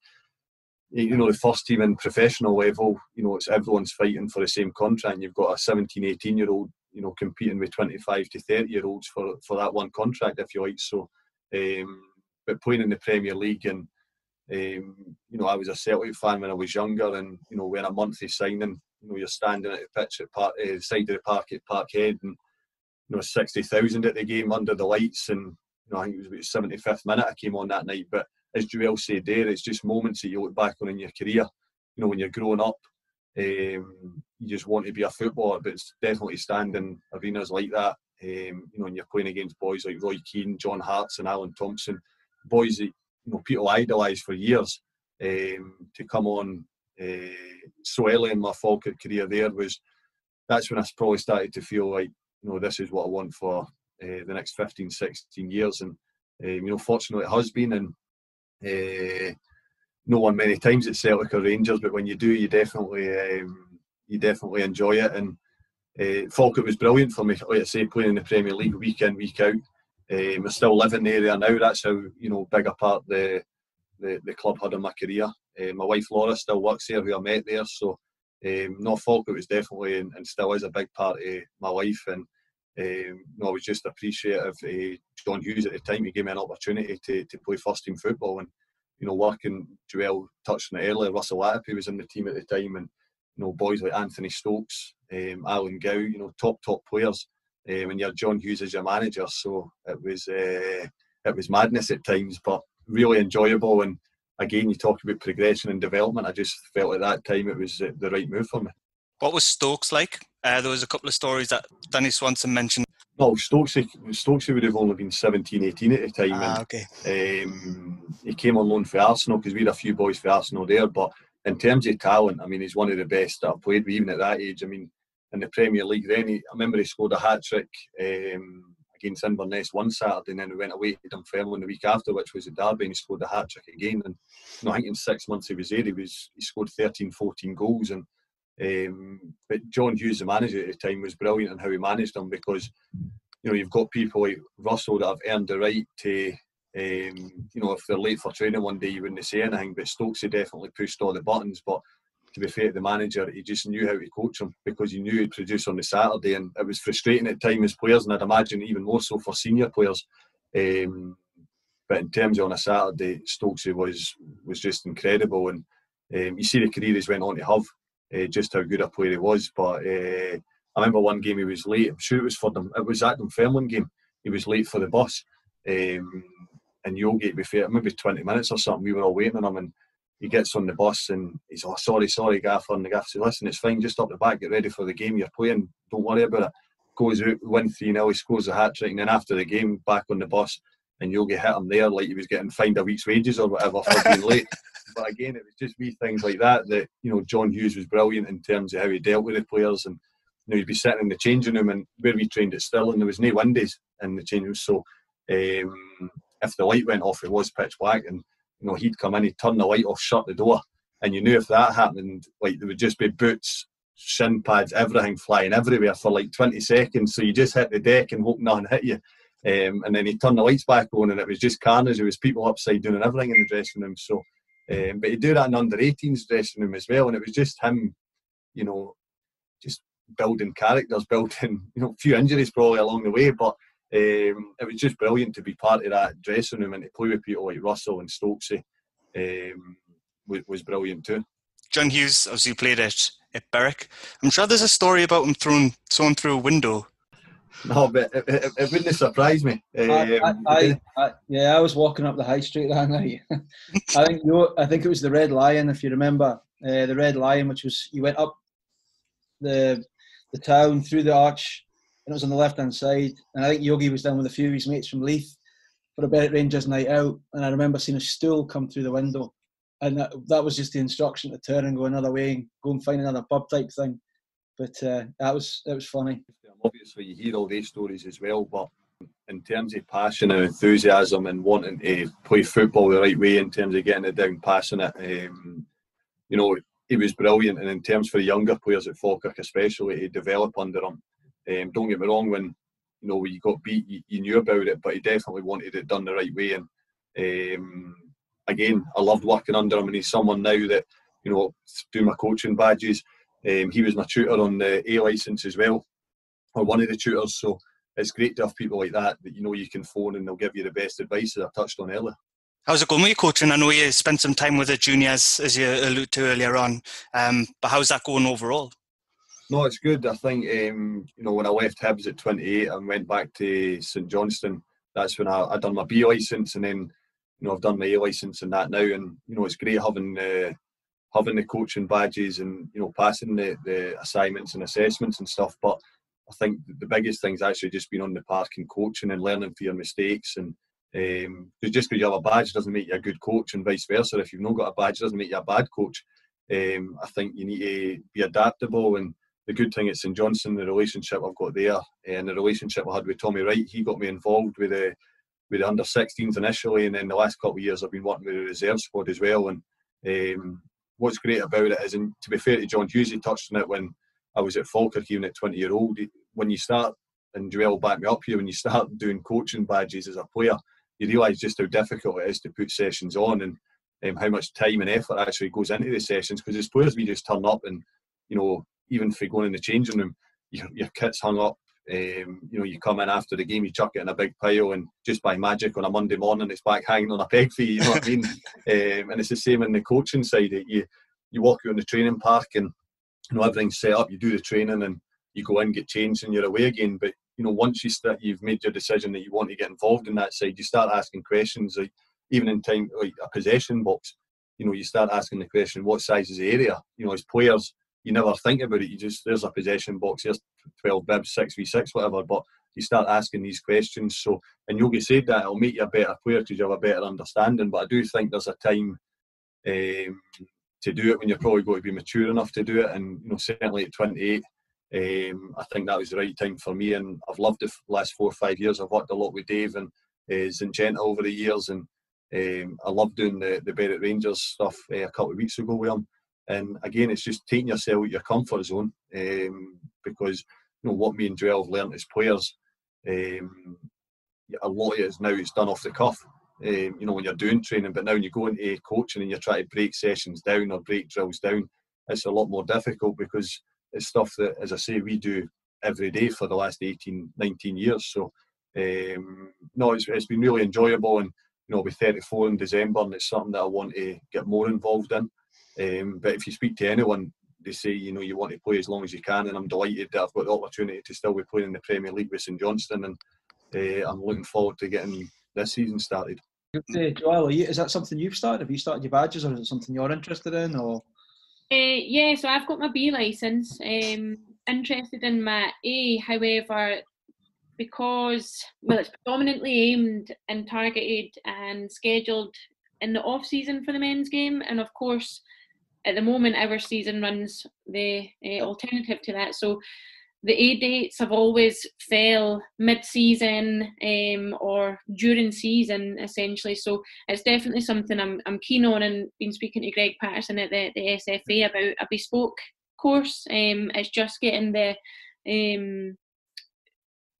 you know, the first team in professional level, you know, it's everyone's fighting for the same contract, and you've got a 17, 18-year-old, you know, competing with 25 to 30-year-olds for that one contract, if you like. So, but playing in the Premier League, and you know, I was a Celtic fan when I was younger, and you know, when a monthly signing, you know, you're standing at the pitch at side of the park at Parkhead, and you know, 60,000 at the game under the lights, and you know, I think it was about 75th minute I came on that night. But as Joelle said there, it's just moments that you look back on in your career. You know, when you're growing up, you just want to be a footballer, but it's definitely standing arenas like that. You know, and you're playing against boys like Roy Keane, John Hartson, Alan Thompson, boys that, you know, people idolised for years. To come on so early in my Falkirk career that's when I probably started to feel like, you know, this is what I want for the next 15, 16 years. And you know, fortunately it has been, and no one many times at Celtic or Rangers, but when you do, you definitely enjoy it. And Falkirk was brilliant for me, like I say, playing in the Premier League week in, week out. I still live in the area now. That's how, you know, big a part the club had in my career. My wife Laura still works there, who I met there. So no, Falkirk was definitely and still is a big part of my life. And no, I was just appreciative of John Hughes at the time. He gave me an opportunity to play first team football, and you know, working, Joelle touched on it earlier, Russell Latipi was in the team at the time, and you know, boys like Anthony Stokes, Alan Gow, you know, top players. when you're John Hughes as your manager. So it was madness at times, but really enjoyable. And again, you talk about progression and development. I just felt at that time it was the right move for me. What was Stokes like? There was a couple of stories that Danny Swanson mentioned. No, Stokesy would have only been 17, 18 at the time. Okay. He came on loan for Arsenal because we had a few boys for Arsenal there. But in terms of talent, I mean, he's one of the best that I've played with, even at that age. I mean, in the Premier League then, I remember he scored a hat-trick against Inverness one Saturday, and then we went away to Dunfermline the week after, which was at Derby, and he scored a hat-trick again. And I think in 6 months he was there, he scored 13, 14 goals. And but John Hughes, the manager at the time, was brilliant in how he managed them, because you've got people like Russell that have earned the right to if they're late for training one day you wouldn't say anything, but Stokesy definitely pushed all the buttons. But to be fair to the manager, he just knew how to coach them, because he knew he'd produce on the Saturday, and it was frustrating at times as players, and I'd imagine even more so for senior players. But in terms of on a Saturday, Stokesy was just incredible, and you see the career he's went on to have. Just how good a player he was. But I remember one game he was late. I'm sure it was at Dunfermline game. He was late for the bus. And Yogi, to be fair, maybe 20 minutes or something, we were all waiting on him, and he gets on the bus and he's, "Oh, sorry, Gaffer." And the Gaffer says, "Listen, it's fine, just up the back, get ready for the game you're playing, don't worry about it." Goes out, win 3-0, he scores a hat-trick, and then after the game, back on the bus, and Yogi hit him there like he was getting fined a week's wages or whatever for being late. But again, it was just wee things like that John Hughes was brilliant in terms of how he dealt with the players. And he'd be sitting in the changing room, and where we trained at Stirling, there was no windows in the changing room, so if the light went off, it was pitch black, and he'd come in, he'd turn the light off, shut the door, and you knew if that happened, like, there would just be boots, shin pads, everything flying everywhere for like 20 seconds. So you just hit the deck and hope nothing hit you. And then he'd turn the lights back on, and it was just carnage. There was people upside down and everything in the dressing room. So but he'd do that in under-18s dressing room as well, and it was just him, just building characters, building, a few injuries probably along the way, but it was just brilliant to be part of that dressing room, and to play with people like Russell and Stokesy was brilliant too. John Hughes obviously played at Berwick. I'm sure there's a story about him throwing through a window. No, but it wouldn't surprise me. I was walking up the high street that night. I think it was the Red Lion, if you remember. The Red Lion, which was, you went up the town through the arch, and it was on the left-hand side. And I think Yogi was down with a few of his mates from Leith for a Berwick Rangers night out. And I remember seeing a stool come through the window. And that was just the instruction to turn and go another way and go and find another pub type thing. But it was funny. Obviously, you hear all these stories as well, but in terms of passion and enthusiasm and wanting to play football the right way, in terms of getting it down, passing it, he was brilliant. And in terms for the younger players at Falkirk especially, to develop under him. Don't get me wrong, when you got beat, you knew about it, but he definitely wanted it done the right way. And again, I loved working under him, and he's someone now that, through my coaching badges, he was my tutor on the A licence as well, or one of the tutors. So it's great to have people like that you can phone, and they'll give you the best advice, as I touched on earlier. How's it going with your coaching? I know you spent some time with the juniors, as you alluded to earlier on, but how's that going overall? No, it's good. I think, when I left Hibs at 28 and went back to St Johnstone, that's when I done my B licence, and then, I've done my A licence and that now. And, it's great having the coaching badges and, passing the assignments and assessments and stuff. But I think the biggest thing's actually just being on the park and coaching and learning from your mistakes. And just because you have a badge doesn't make you a good coach, and vice versa. If you've not got a badge, it doesn't make you a bad coach. I think you need to be adaptable. And the good thing at St Johnstone, the relationship I've got there, and the relationship I had with Tommy Wright, he got me involved with the under-16s initially, and then the last couple of years I've been working with the reserve squad as well. And what's great about it is, and to be fair to John Hughes, he touched on it when I was at Falkirk, even at 20-year-old, when you start, and Joelle backed me up here, when you start doing coaching badges as a player, you realise just how difficult it is to put sessions on, and how much time and effort actually goes into the sessions. Because as players, we just turn up, and even if you're going in the changing room, your kit's hung up. You come in after the game, you chuck it in a big pile, and just by magic on a Monday morning, it's back hanging on a peg for you. You know what I mean? And it's the same in the coaching side. You walk out on the training park, and everything's set up. You do the training, and you go in, get changed, and you're away again. But once you've made your decision that you want to get involved in that side, you start asking questions, like even in time, like a possession box, you start asking the question, what size is the area? As players, you never think about it. There's a possession box, there's 12 bibs, 6v6, whatever, but you start asking these questions. So, and Yogi said that it'll make you a better player because you have a better understanding. But I do think there's a time to do it when you're probably going to be mature enough to do it. And certainly at 28, I think that was the right time for me. And I've loved it for the last 4 or 5 years. I've worked a lot with Dave and Zingenta over the years, and I love doing the Berwick Rangers stuff a couple of weeks ago with him. And again, it's just taking yourself out of your comfort zone, because what me and Joelle have learned as players, a lot of it is now it's done off the cuff. When you're doing training, but now when you go into coaching and you're trying to break sessions down or break drills down, it's a lot more difficult because it's stuff that, as I say, we do every day for the last 18, 19 years. So, no, it's been really enjoyable, and I'll be 34 in December, and it's something that I want to get more involved in. But if you speak to anyone, they say, you want to play as long as you can, and I'm delighted that I've got the opportunity to still be playing in the Premier League with St Johnstone, and I'm looking forward to getting this season started. Joelle, is that something you've started? Have you started your badges, or is it something you're interested in? Or yeah, so I've got my B licence. Interested in my A, however, because it's predominantly aimed and targeted and scheduled in the off season for the men's game, and of course, at the moment our season runs the alternative to that. So the A dates have always fell mid-season or during season, essentially. So it's definitely something I'm keen on, and been speaking to Greg Patterson at the SFA about a bespoke course. It's just getting the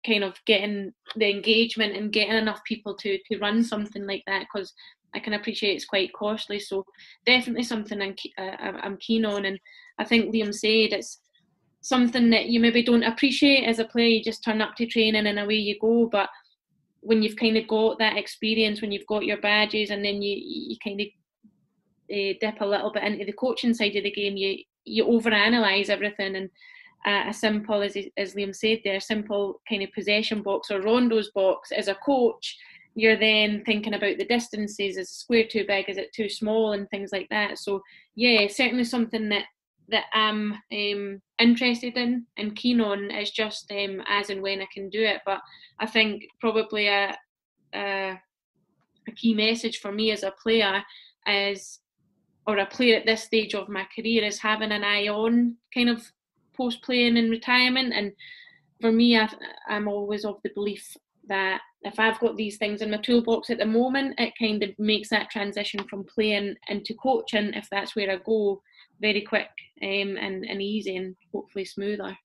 kind of getting the engagement and getting enough people to run something like that, because I can appreciate it's quite costly. So definitely something I'm keen on, and I think Liam said it's something that you maybe don't appreciate as a player. You just turn up to training and away you go. But when you've kind of got that experience, when you've got your badges, and then you kind of dip a little bit into the coaching side of the game, you overanalyze everything. And a simple, as Liam said there, simple kind of possession box or rondos box, as a coach, you're then thinking about the distances. Is a square too big? Is it too small? And things like that. So yeah, certainly something that I'm interested in and keen on. Is just as and when I can do it. But I think probably a key message for me as a player or a player at this stage of my career, is having an eye on kind of post-playing and retirement. And for me, I'm always of the belief that if I've got these things in my toolbox at the moment, it kind of makes that transition from playing into coaching, if that's where I go, very quick and easy and hopefully smoother.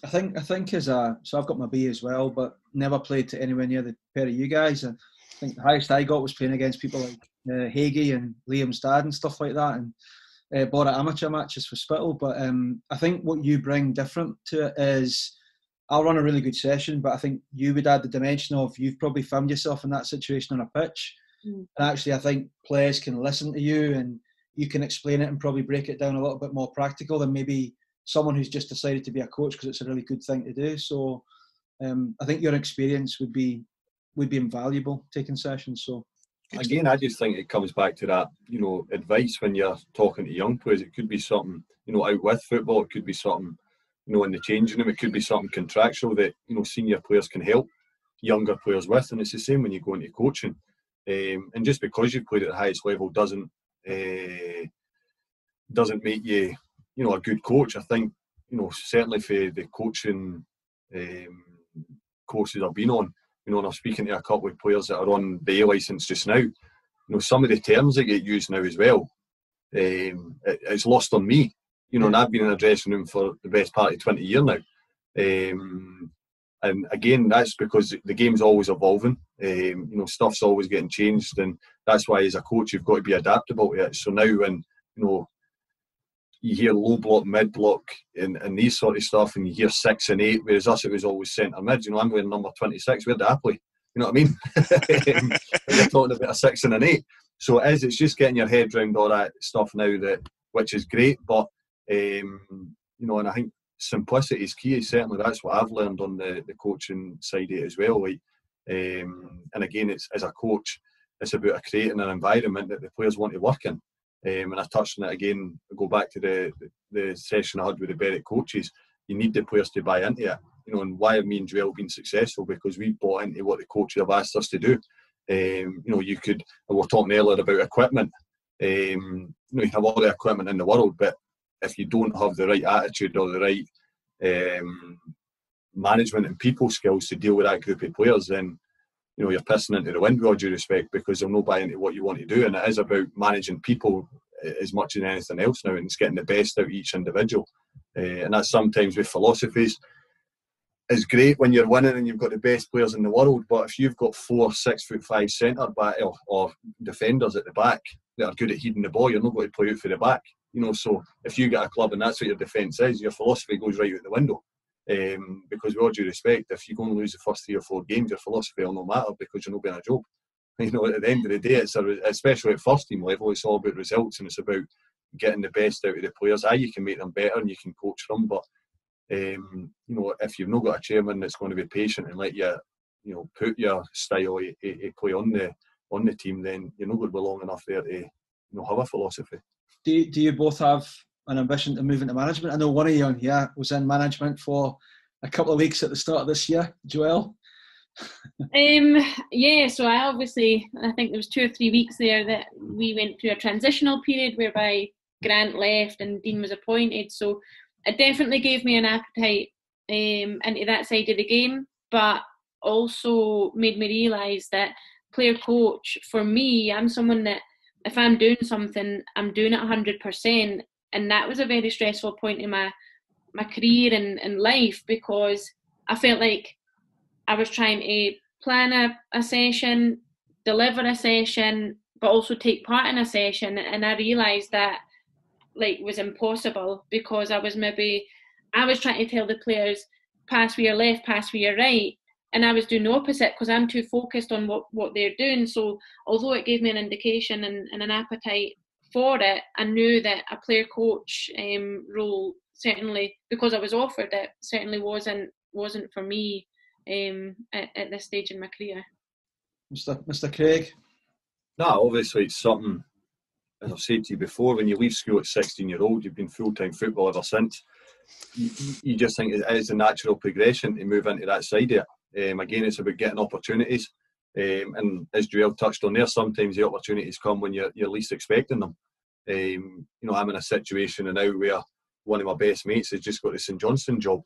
I think so I've got my B as well, but never played to anywhere near the pair of you guys. And I think the highest I got was playing against people like Hagee and Liam's dad and stuff like that, and bought at amateur matches for Spittle. But I think what you bring different to it is, I'll run a really good session, but I think you would add the dimension of, you've probably found yourself in that situation on a pitch. And actually, I think players can listen to you and you can explain it and probably break it down a little bit more practical than maybe someone who's just decided to be a coach because it's a really good thing to do. So I think your experience would be invaluable taking sessions. So again, I just think it comes back to that, advice when you're talking to young players. It could be something, out with football. It could be something, in the changing room. It could be something contractual that, senior players can help younger players with. And it's the same when you go into coaching. And just because you've played at the highest level doesn't make you, a good coach. I think, certainly for the coaching courses I've been on, and I'm speaking to a couple of players that are on the A licence just now, some of the terms that get used now as well, it's lost on me. And I've been in a dressing room for the best part of 20 years now. And again, that's because the game's always evolving. Stuff's always getting changed, and that's why as a coach you've got to be adaptable to it. So now when, you hear low block, mid block and these sort of stuff, and you hear 6 and 8, whereas us it was always centre mid. I'm wearing number 26, where do I play? You know what I mean? You're talking about a 6 and an 8. So it's just getting your head around all that stuff now, which is great. But and I think simplicity is key. Certainly, that's what I've learned on the coaching side of it as well. Like, and again, it's as a coach, it's about creating an environment that the players want to work in. And I touched on it again. Go back to the session I had with the Berwick coaches. You need the players to buy into it. You know, and why have me and Joelle been successful? Because we bought into what the coaches have asked us to do. You know, we were talking earlier about equipment. You know, you have all the equipment in the world, but if you don't have the right attitude or the right management and people skills to deal with that group of players, then, you know, you're pissing into the wind with all due respect, because they'll not buy into what you want to do. And it is about managing people as much as anything else now, and it's getting the best out of each individual. And that's sometimes with philosophies. It's great when you're winning and you've got the best players in the world, but if you've got 4 6'5" centre back or defenders at the back that are good at heading the ball, you're not going to play out for the back. You know, so if you get a club and that's what your defence is, your philosophy goes right out the window. Because with all due respect, if you're going to lose the first 3 or 4 games, your philosophy will not matter, because you're not being a job. You know, at the end of the day, especially at first team level, it's all about results, and it's about getting the best out of the players. You can make them better and you can coach them, but you know, if you've not got a chairman that's going to be patient and let you, you know, put your style of play on the team, then you're not going to be long enough there to, you know, have a philosophy. Do you both have an ambition to move into management? I know one of you on here was in management for a couple of weeks at the start of this year, Joelle. Yeah, so I think there was 2 or 3 weeks there that we went through a transitional period whereby Grant left and Dean was appointed, so it definitely gave me an appetite into that side of the game, but also made me realise that player coach, for me, I'm someone that if I'm doing something, I'm doing it 100%, and that was a very stressful point in my career and life, because I felt like I was trying to plan a session, deliver a session, but also take part in a session, and I realised that was impossible, because I was trying to tell the players, pass with your left, pass with your right, and I was doing the opposite because I'm too focused on what they're doing. So although it gave me an indication and an appetite for it, I knew that a player coach role, certainly because I was offered it, certainly wasn't for me at this stage in my career. Mr. Craig? No, obviously it's something, as I've said to you before, when you leave school at 16-year-old, you've been full-time football ever since. You just think it is a natural progression to move into that side of it. Again, it's about getting opportunities. And as Joelle touched on there, sometimes the opportunities come when you're least expecting them. You know, I'm in a situation now where one of my best mates has just got the St Johnstone job.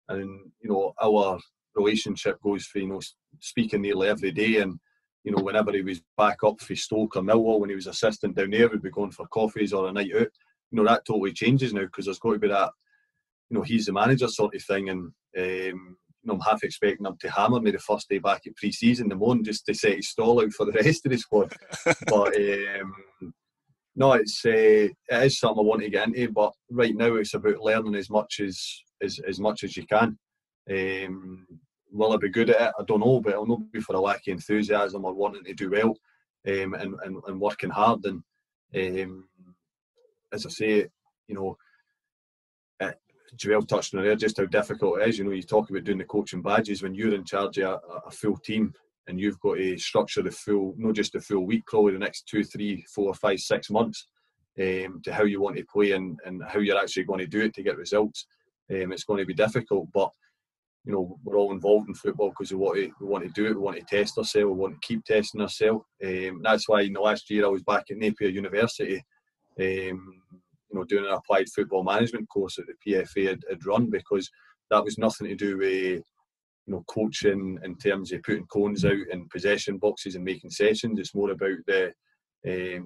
And, you know, our relationship goes for, you know, speaking nearly every day. And, you know, whenever he was back up for Stoke or Millwall, when he was assistant down there, we'd be going for coffees or a night out. You know, that totally changes now, because there's got to be that, you know, he's the manager sort of thing. And, you know, I'm half expecting him to hammer me the first day back at pre-season in the morning just to set his stall out for the rest of the squad. But no, it is something I want to get into. But right now, it's about learning as much as you can. Will I be good at it? I don't know, but it'll not be for a lack of enthusiasm or wanting to do well and working hard. And as I say, you know, Joelle touched on it there, just how difficult it is. You know, you talk about doing the coaching badges when you're in charge of a full team, and you've got to structure the full, not just the full week, probably the next 2, 3, 4, 5, 6 months to how you want to play and how you're actually going to do it to get results. It's going to be difficult, but you know, we're all involved in football because we want to do it. We want to test ourselves. We want to keep testing ourselves. That's why in the last year I was back at Napier University, you know, doing an applied football management course that the PFA had run, because that was nothing to do with, you know, coaching in terms of putting cones out in possession boxes and making sessions. It's more about the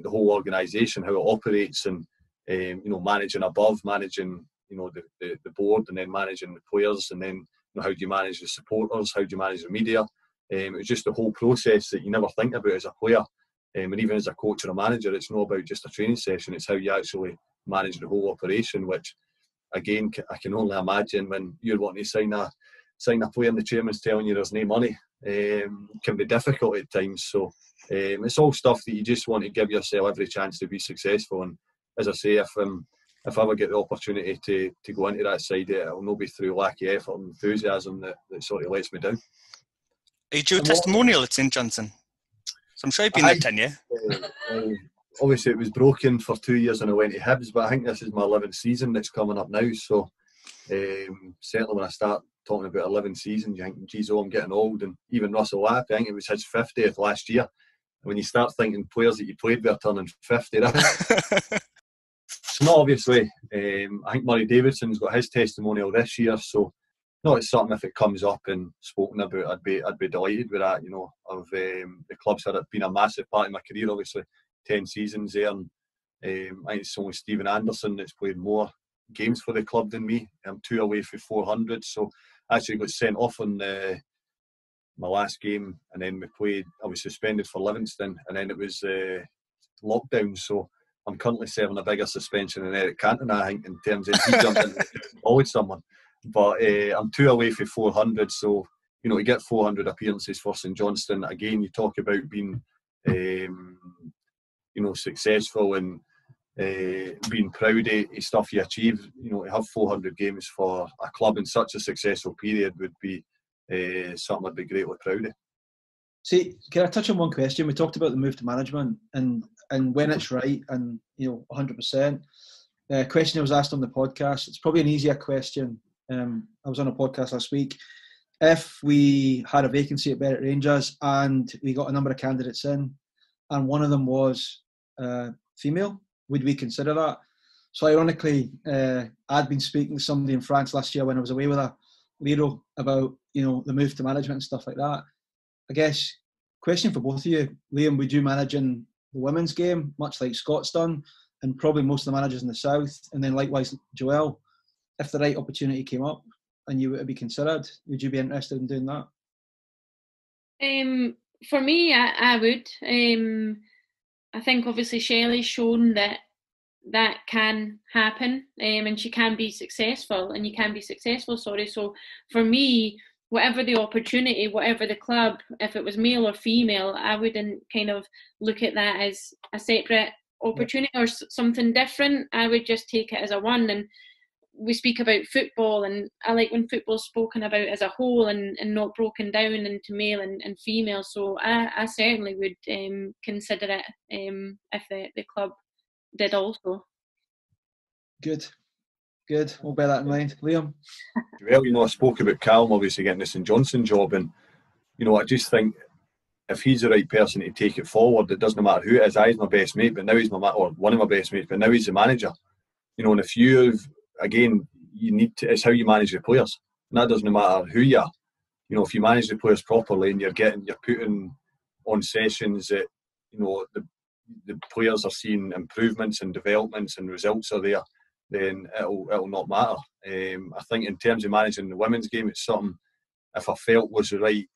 whole organisation, how it operates, and you know, managing above, managing, you know, the board, and then managing the players, and then, you know, how do you manage the supporters, how do you manage the media. It was just the whole process that you never think about as a player, and even as a coach or a manager. It's not about just a training session, it's how you actually manage the whole operation, which again I can only imagine when you're wanting to sign a player and the chairman's telling you there's no money, can be difficult at times. So it's all stuff that you just want to give yourself every chance to be successful. And as I say, if if I ever get the opportunity to go into that side, it'll not be through lack of effort and enthusiasm that sort of lets me down. Are you due a testimonial at St Johnstone? So I'm sure you've been there 10 years. Obviously, it was broken for 2 years and I went to Hibs, but I think this is my 11th season that's coming up now. So certainly when I start talking about 11 seasons, you think, geez, I'm getting old. And even Russell Lapp, I think it was his 50th last year. When you start thinking players that you played with are turning 50, it's not obviously. I think Murray Davidson's got his testimonial this year, so no, it's something if it comes up and spoken about, I'd be delighted with that. You know, of the clubs had been a massive part of my career. Obviously, 10 seasons there, and I think it's only Stephen Anderson that's played more games for the club than me. I'm 2 away from 400, so I actually got sent off on my last game, and then I was suspended for Livingston, and then it was lockdown, so I'm currently serving a bigger suspension than Eric Cantona, I think, in terms of he jumped in and followed someone. But I'm 2 away from 400, so you know, to get 400 appearances for St Johnstone, again, you talk about being you know, successful and being proud of stuff you achieve. You know, to have 400 games for a club in such a successful period would be something I'd be greatly proud of. See, can I touch on one question? We talked about the move to management and when it's right, and you know, 100%. A question I was asked on the podcast. It's probably an easier question. I was on a podcast last week. If we had a vacancy at Berwick Rangers and we got a number of candidates in, and one of them was female, would we consider that? So ironically, I'd been speaking to somebody in France last year when I was away with a Lero about, you know, the move to management and stuff like that. I guess, question for both of you. Liam, would you manage in the women's game, much like Scott's done, and probably most of the managers in the south? And then likewise, Joelle, if the right opportunity came up and you were to be considered, would you be interested in doing that? For me, I would. I think obviously Shelley's shown that can happen, and she can be successful, and you can be successful, So for me, whatever the opportunity, whatever the club, if it was male or female, I wouldn't kind of look at that as a separate opportunity or something different. I would just take it as a one. And we speak about football, and I like when football's spoken about as a whole and not broken down into male and female. So I certainly would consider it if the club did also. Good. We'll bear that in mind. Liam? Well, you know, I spoke about Callum obviously getting the St Johnstone job, and you know, I just think if he's the right person to take it forward, it doesn't matter who it is. He's my best mate, but now he's or one of my best mates, but now he's the manager. You know, and if you've, again, you need to, it's how you manage the players, and that doesn't matter who you are. You know, if you manage the players properly and you're putting on sessions that, you know, the players are seeing improvements and developments and results are there, then it'll not matter. I think in terms of managing the women's game, it's something, if I felt was the right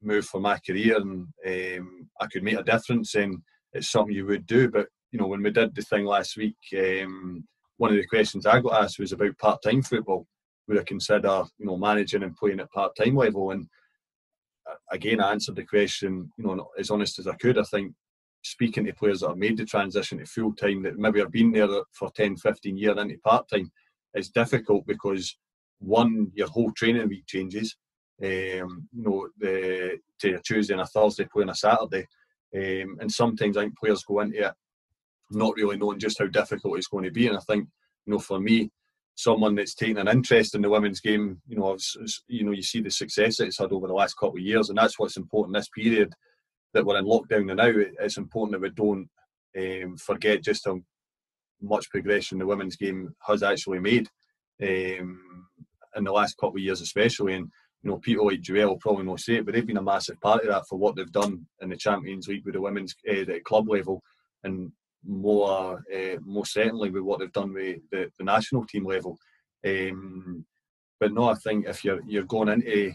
move for my career and I could make a difference, then it's something you would do. But you know, when we did the thing last week, one of the questions I got asked was about part-time football. Would I consider, you know, managing and playing at part-time level? And again, I answered the question, you know, as honest as I could. I think speaking to players that have made the transition to full-time, that maybe have been there for 10, 15 years into part-time, it's difficult because, one, your whole training week changes. You know, to a Tuesday and a Thursday playing a Saturday. And sometimes I think players go into it not really knowing just how difficult it's going to be. And I think, you know, for me, someone that's taken an interest in the women's game, you know, you see the success that it's had over the last couple of years, and that's what's important this period that we're in lockdown now. It's important that we don't forget just how much progression the women's game has actually made in the last couple of years especially. And you know, people like Joelle will probably not say it, but they've been a massive part of that for what they've done in the Champions League with the women's at club level, and more certainly with what they've done with the national team level. But no, I think if you're going into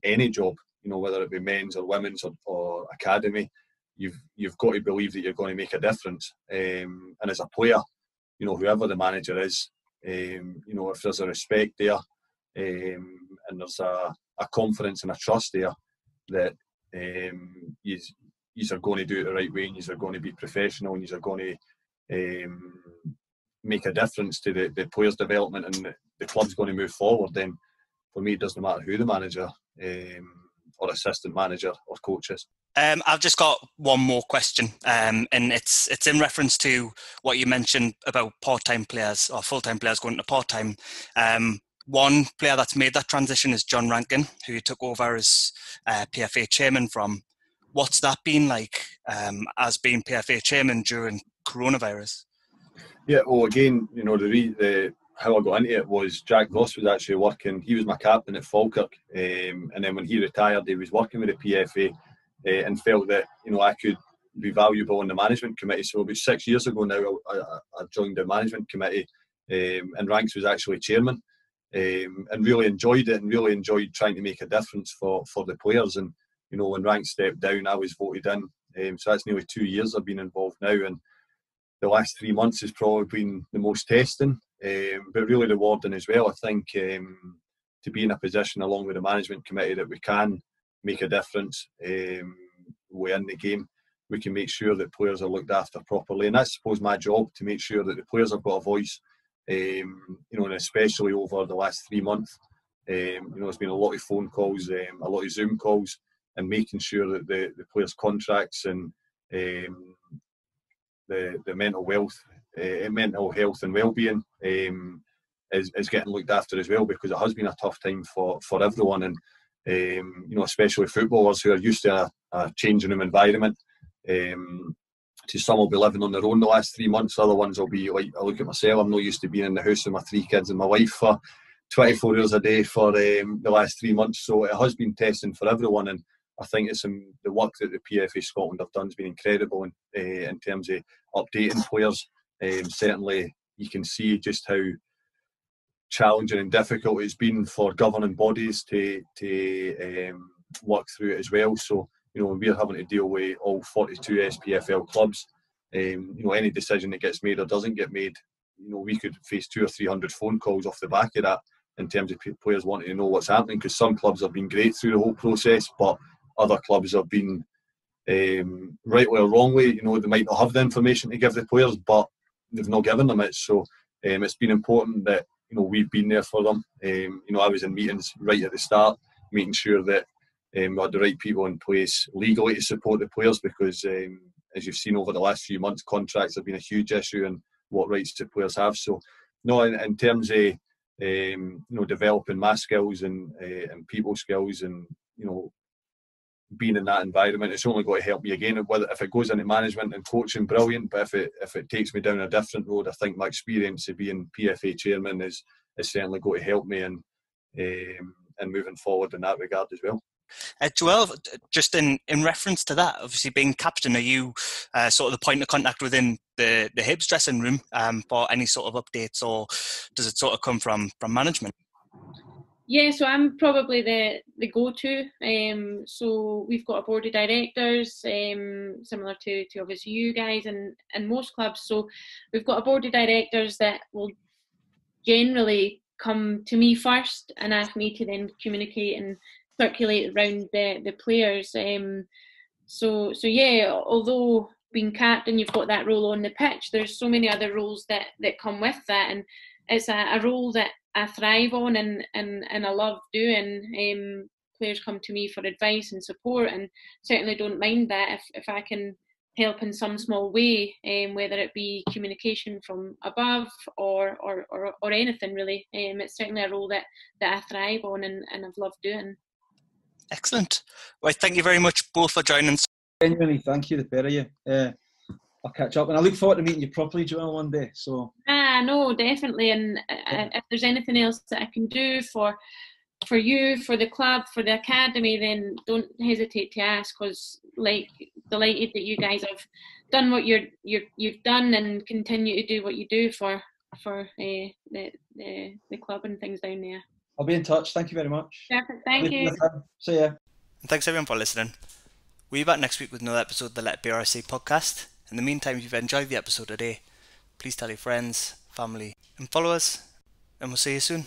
any job, you know, whether it be men's or women's or academy, you've got to believe that you're going to make a difference. And as a player, you know, whoever the manager is, you know, if there's a respect there, and there's a confidence and a trust there that you are going to do it the right way, and you are going to be professional, and you are going to make a difference to the players' development and the club's going to move forward, then for me it doesn't matter who the manager or assistant manager or coach is. I've just got one more question, and it's in reference to what you mentioned about part-time players or full-time players going to part-time. One player that's made that transition is John Rankin, who you took over as PFA chairman from. What's that been like as being PFA chairman during coronavirus? Yeah, well, again, you know, the how I got into it was Jack Ross was actually working. He was my captain at Falkirk, and then when he retired, he was working with the PFA and felt that, you know, I could be valuable in the management committee. So about 6 years ago now, I joined the management committee, and Ranks was actually chairman, and really enjoyed it and really enjoyed trying to make a difference for the players. And you know, when Ranks stepped down, I was voted in. So that's nearly 2 years I've been involved now, and the last 3 months has probably been the most testing, but really rewarding as well. I think to be in a position along with the management committee that we can make a difference within the game. We can make sure that players are looked after properly, and that's, I suppose, my job, to make sure that the players have got a voice. You know, and especially over the last 3 months, you know, there's been a lot of phone calls, a lot of Zoom calls, and making sure that the players' contracts and the mental health and well-being is getting looked after as well, because it has been a tough time for everyone, and you know, especially footballers who are used to a changing room environment. To some will be living on their own the last 3 months, other ones will be like, I look at myself, I'm not used to being in the house with my 3 kids and my wife for 24 hours a day for the last 3 months. So it has been testing for everyone, and I think it's the work that the PFA Scotland have done has been incredible in terms of updating players. Certainly you can see just how challenging and difficult it's been for governing bodies to work through it as well. So, you know, when we're having to deal with all 42 SPFL clubs, you know, any decision that gets made or doesn't get made, you know, we could face 200 or 300 phone calls off the back of that in terms of players wanting to know what's happening, because some clubs have been great through the whole process, but other clubs have been, rightly or wrongly, you know, they might not have the information to give the players, but they've not given them it. So it's been important that, you know, we've been there for them. You know, I was in meetings right at the start, making sure that we had the right people in place legally to support the players, because as you've seen over the last few months, contracts have been a huge issue and what rights the players have. So, no, in terms of you know, developing my skills and people skills, and you know, being in that environment, it's only going to help me again. Whether if it goes into management and coaching, brilliant. But if it takes me down a different road, I think my experience of being PFA chairman is certainly going to help me and moving forward in that regard as well. Joelle, just in reference to that, obviously being captain, are you sort of the point of contact within the Hibs dressing room for any sort of updates, or does it sort of come from management? Yeah, so I'm probably the go-to. So we've got a board of directors, similar to obviously you guys and most clubs. So we've got a board of directors that will generally come to me first and ask me to then communicate and circulate around the players. So yeah, although being captain, you've got that role on the pitch, there's so many other roles that come with that, and it's a role that I thrive on and I love doing. Players come to me for advice and support, and certainly don't mind that if I can help in some small way, whether it be communication from above or anything really. It's certainly a role that I thrive on and I've loved doing. Excellent. Well, thank you very much both for joining us. Genuinely, thank you, the pair of you. I'll catch up, and I look forward to meeting you properly, Joelle, one day. So. No, definitely. And if there's anything else that I can do for you, for the club, for the academy, then don't hesitate to ask. Because, like, delighted that you guys have done what you've done and continue to do what you do for the club and things down there. I'll be in touch. Thank you very much. Perfect. Thank you. See ya. And thanks everyone for listening. We'll be back next week with another episode of the Let BRC podcast. In the meantime, if you've enjoyed the episode today, please tell your friends, family and follow us, and we'll see you soon.